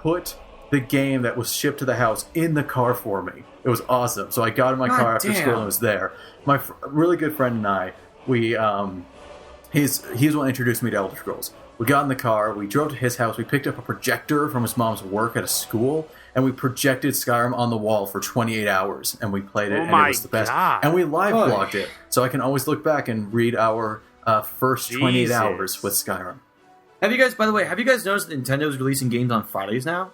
put the game that was shipped to the house in the car for me. It was awesome. So I got in my car after school and it was there. My really good friend and I, he's the one who introduced me to Elder Scrolls. We got in the car, we drove to his house, we picked up a projector from his mom's work at a school, and we projected Skyrim on the wall for 28 hours, and we played it, and it was the best. God. And we live blogged it, so I can always look back and read our first 28 hours with Skyrim. Have you guys noticed that Nintendo's releasing games on Fridays now?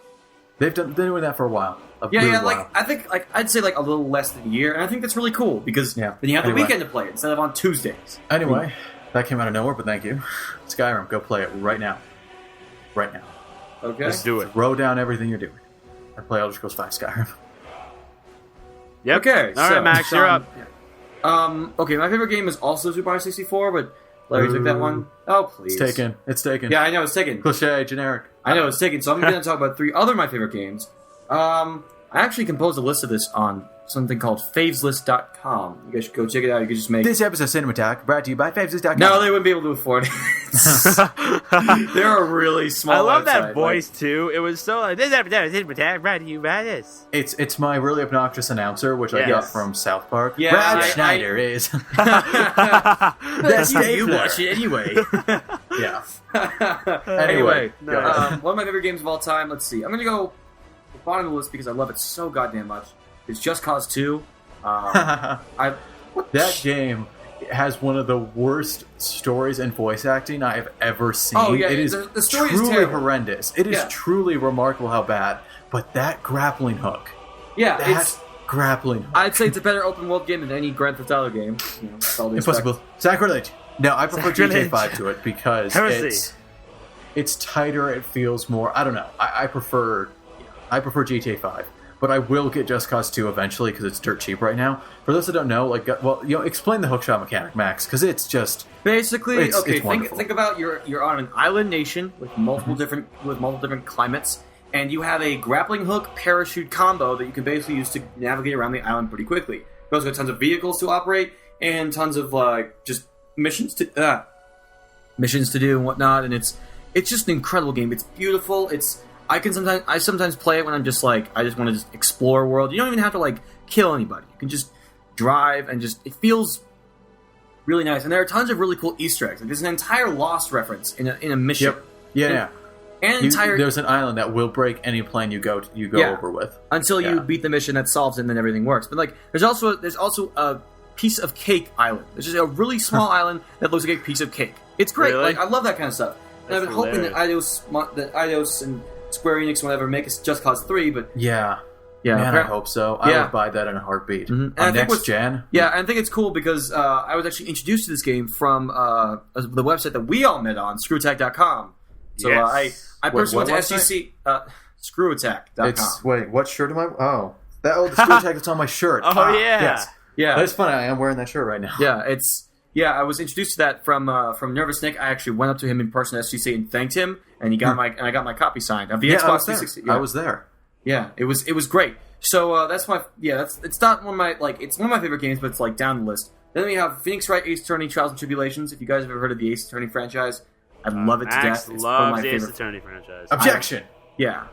They've been doing that for a while. I think I'd say a little less than a year, and I think that's really cool because then you have the weekend to play it instead of on Tuesdays. Anyway, that came out of nowhere, but thank you. Skyrim, go play it right now. Right now. Okay. Let's do it. Throw down everything you're doing and play Elder Scrolls V Skyrim. Yep. Okay. All right, Max, you're up. Okay, my favorite game is also Super Mario 64, but Larry took that one. Oh, please. It's taken. Yeah, I know, it's taken. Cliche, generic. I know, it's taken, so I'm going to talk about 3 other of my favorite games. I actually composed a list of this on something called faveslist.com. You guys should go check it out. You can just make... This episode of CinemaTalk brought to you by faveslist.com. No, they wouldn't be able to afford it. They're a really small I love website, that voice, too. It was so like, this episode of CinemaTalk brought to you by this. It's my really obnoxious announcer, which I got from South Park. Yeah, Brad Schneider is... That's you watch it anyway. Yeah. Anyway, no. one of my favorite games of all time, let's see. I'm going to go at the bottom of the list because I love it so goddamn much. It's Just Cause 2. That game has one of the worst stories and voice acting I have ever seen. Oh, yeah, it is the story truly is terrible. horrendous. It is truly remarkable how bad. But that grappling hook. Yeah, it's grappling hook. I'd say it's a better open world game than any Grand Theft Auto game. Impossible. Sacrilege. No, I prefer GTA 5 to it because it's tighter. It feels more. I don't know. I prefer GTA 5. But I will get Just Cause 2 eventually because it's dirt cheap right now. For those that don't know, explain the hookshot mechanic, Max, because it's just basically it's think about you're on an island nation with multiple different climates, and you have a grappling hook parachute combo that you can basically use to navigate around the island pretty quickly. You also got tons of vehicles to operate and tons of just missions to do and whatnot. And it's just an incredible game. It's beautiful. I sometimes play it when I'm just I just want to just explore a world. You don't even have to kill anybody. You can just drive and it feels really nice. And there are tons of really cool Easter eggs. There's an entire Lost reference in a mission. Yep. And there's an island that will break any plane you go over with until you beat the mission that solves it, and then everything works. But there's also a piece of cake island. It's just a really small island that looks like a piece of cake. It's great. Really? Like I love that kind of stuff. And I've been hoping that Eidos and Square Enix will ever make a Just Cause 3, but Yeah. Man, I hope so. I would buy that in a heartbeat. Mm-hmm. On next gen. Yeah, and I think it's cool because I was actually introduced to this game from the website that we all met on, screwattack.com. So Yes. I personally went to what SGC, screwattack.com. Wait, what shirt am I? Oh, the screw tag that's on my shirt. Oh, yeah. Yes. Yeah. That's funny. I am wearing that shirt right now. Yeah, I was introduced to that from Nervous Nick. I actually went up to him in person at SGC and thanked him, and I got my copy signed of the Xbox 360. I was there. Yeah, it was great. So it's not one of my it's one of my favorite games, but it's like down the list. Then we have Phoenix Wright Ace Attorney Trials and Tribulations. If you guys have ever heard of the Ace Attorney franchise, I love it to Max death. It's one of loves my the Ace favorite. Attorney franchise. Objection. Yeah,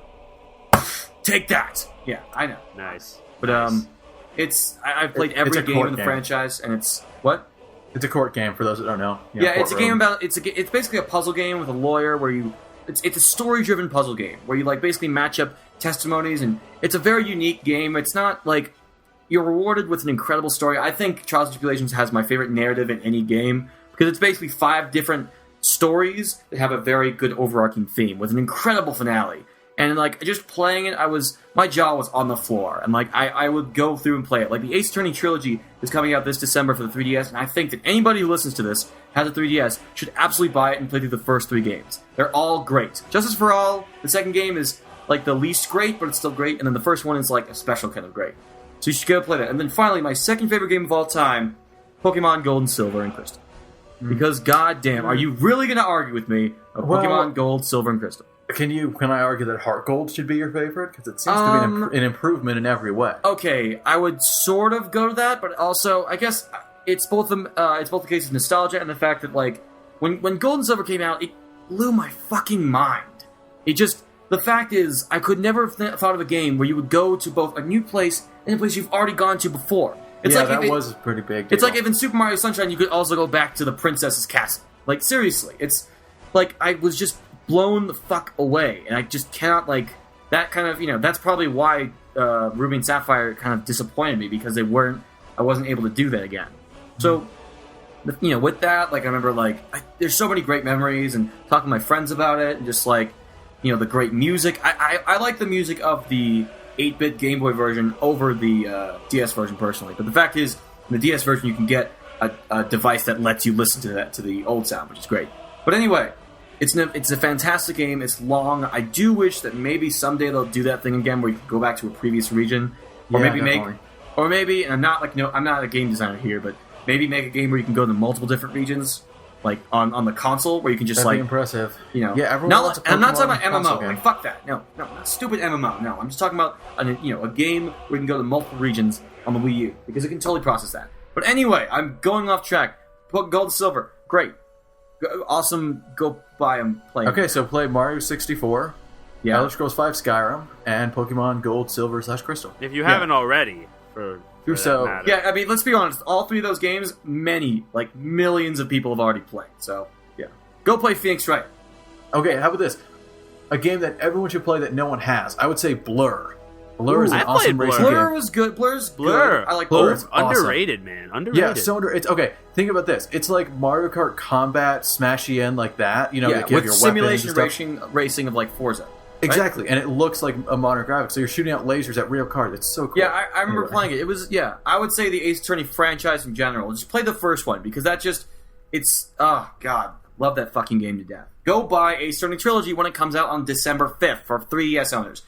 take that. Yeah, I know. Nice. But I've played every game in the franchise, and it's what? It's a court game for those that don't know. It's a game about it's basically a puzzle game with a lawyer where it's a story driven puzzle game where you basically match up testimonies, and it's a very unique game. It's not like you're rewarded with an incredible story. I think Trials and Tribulations has my favorite narrative in any game because it's basically 5 different stories that have a very good overarching theme with an incredible finale. And just playing it, my jaw was on the floor, and I would go through and play it. Like the Ace Attorney trilogy is coming out this December for the 3DS, and I think that anybody who listens to this has a 3DS should absolutely buy it and play through the first 3 games. They're all great. Justice for All, the second game is the least great, but it's still great, and then the first one is a special kind of great. So you should go play that. And then finally, my second favorite game of all time, Pokemon Gold and Silver and Crystal. Because goddamn, are you really going to argue with me of Pokemon Gold, Silver, and Crystal? Can I argue that Heart Gold should be your favorite? Because it seems to be an improvement in every way. Okay, I would sort of go to that, but also I guess it's both the case of nostalgia and the fact that when Gold and Silver came out, it blew my fucking mind. The fact is, I could never have thought of a game where you would go to both a new place and a place you've already gone to before. That was a pretty big deal. It's like if in Super Mario Sunshine you could also go back to the princess's castle. Seriously, it's I was just blown the fuck away, and I just cannot that kind of that's probably why Ruby and Sapphire kind of disappointed me because I wasn't able to do that again. So with that, I remember there's so many great memories and talking to my friends about it and just the great music. I like the music of the 8-bit Game Boy version over the DS version personally, but the fact is in the DS version you can get a device that lets you listen to the old sound, which is great. But anyway, it's a fantastic game. It's long. I do wish that maybe someday they'll do that thing again where you can go back to a previous region, or maybe and I'm not a game designer here, but maybe make a game where you can go to multiple different regions, on the console where you can just That'd be impressive. Everyone wants a Pokemon I'm not talking about console MMO. game. Fuck that. No, not stupid MMO. No, I'm just talking about a game where you can go to multiple regions on the Wii U because it can totally process that. But anyway, I'm going off track. Gold and Silver, great. Awesome, go buy them, play them. Okay, so play Mario 64, Elder Scrolls 5 Skyrim, and Pokemon Gold, Silver / Crystal. If you haven't already, for that matter. Yeah, I mean, let's be honest. All 3 of those games, millions of people have already played. So, yeah. Go play Phoenix Wright. Okay, how about this? A game that everyone should play that no one has. I would say Blur. Blur is an awesome racing game. Blur was good. Blur's Blur. Good. I like Blur. Blur. It's awesome. Underrated, man. Underrated. Yeah, so it's okay. Think about this. It's like Mario Kart Combat, smashy in like that. They give with your simulation weapons and racing of Forza. Right? Exactly, and it looks like a modern graphic. So you're shooting out lasers at real cars. It's so cool. Yeah, I remember playing it. It was I would say the Ace Attorney franchise in general. Just play the first one because it's oh god, love that fucking game to death. Go buy Ace Attorney Trilogy when it comes out on December 5th for 3DS owners.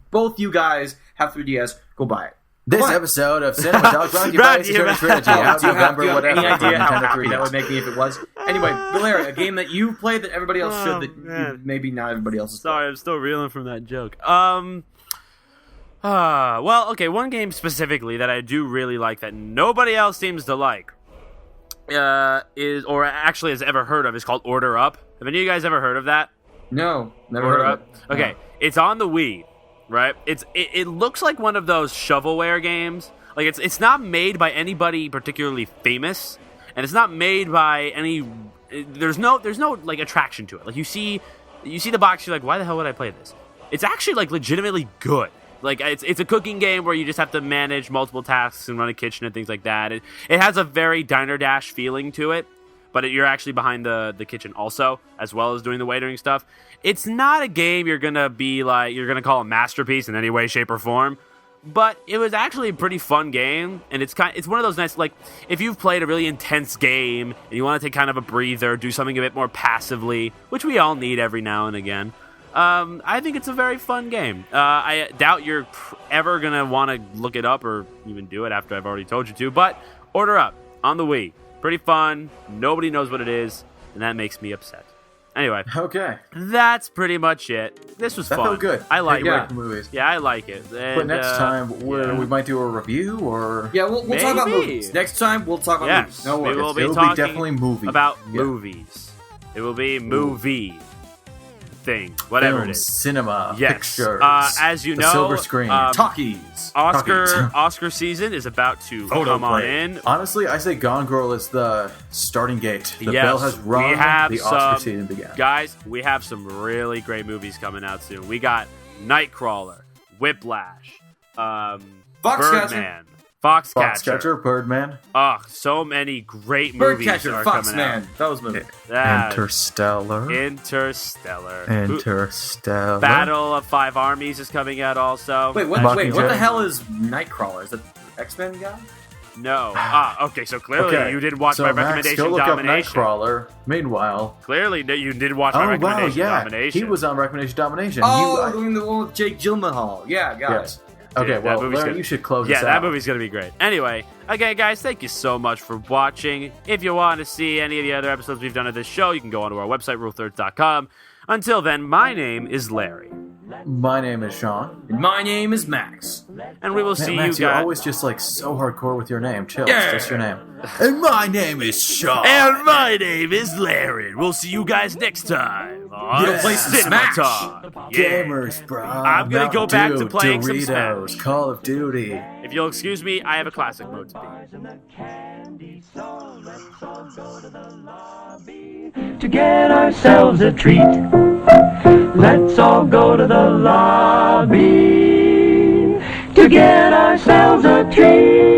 Both you guys have 3DS. Go buy it. This episode of CinemaTalk brought to you by Ace Attorney Trilogy. Out Do you have November, any idea how Nintendo happy 3DS. that would make me if it was? Anyway, Valeria, a game that you played that everybody else should that maybe not everybody else has played. Sorry, I'm still reeling from that joke. Well, okay, one game specifically that I do really like that nobody else seems to like is, or actually has ever heard of, is called Order Up. Have any of you guys ever heard of that? No, never Order heard Up? of it. Okay, it's on the Wii, right? It looks like one of those shovelware games. It's not made by anybody particularly famous, and it's not made by any. There's no attraction to it. You see the box, you're like, why the hell would I play this? It's actually legitimately good. Like, it's a cooking game where you just have to manage multiple tasks and run a kitchen and things like that. It has a very Diner Dash feeling to it, but you're actually behind the kitchen also, as well as doing the waitering stuff. It's not a game you're gonna call a masterpiece in any way, shape, or form. But it was actually a pretty fun game, and it's one of those nice, like, if you've played a really intense game and you want to take kind of a breather, do something a bit more passively, which we all need every now and again. I think it's a very fun game. I doubt you're ever going to want to look it up or even do it after I've already told you to, but order up on the Wii. Pretty fun. Nobody knows what it is, and that makes me upset. Anyway. Okay. That's pretty much it. This was fun. That felt good. I like it. Movies. Yeah, I like it. But next time, we might do a review, or... Yeah, we'll talk about movies. Next time, we'll talk about movies. No worries. We will be It'll talking be definitely movies. about movies. It will be movie thing, whatever Film, it is. Cinema, pictures, as you the know, silver screen, talkies. Oscar season is about to come on in. Honestly, I say Gone Girl is the starting gate. The bell has rung. The Oscar season began. Guys, we have some really great movies coming out soon. We got Nightcrawler, Whiplash, Birdman, Foxcatcher, Birdman. Oh, so many great movies are coming out. Those movies. Interstellar. Battle of Five Armies is coming out also. Wait, what the hell is Nightcrawler? Is that the X-Men guy? No. Okay, so clearly you didn't watch my recommendation go look Domination. Up Nightcrawler. Meanwhile. Clearly you did watch my recommendation Domination. He was on recommendation Domination. Doing the one with Jake Gyllenhaal. Yeah, got it. Okay, well, Larry, you should close this out. Yeah, that movie's going to be great. Anyway, again, guys, thank you so much for watching. If you want to see any of the other episodes we've done of this show, you can go onto our website, rulethirds.com. Until then, my name is Larry. My name is Sean. And my name is Max. And we will see Max, you guys. You're always just like so hardcore with your name. Chill, it's just your name. And my name is Sean. And my name is Larry. We'll see you guys next time on CinemaTalk. Gamers, bro. I'm going to go back to playing Doritos, some Smash. Call of Duty. If you'll excuse me, I have a classic mode to beat. To get ourselves a treat, let's all go to the lobby to get ourselves a treat.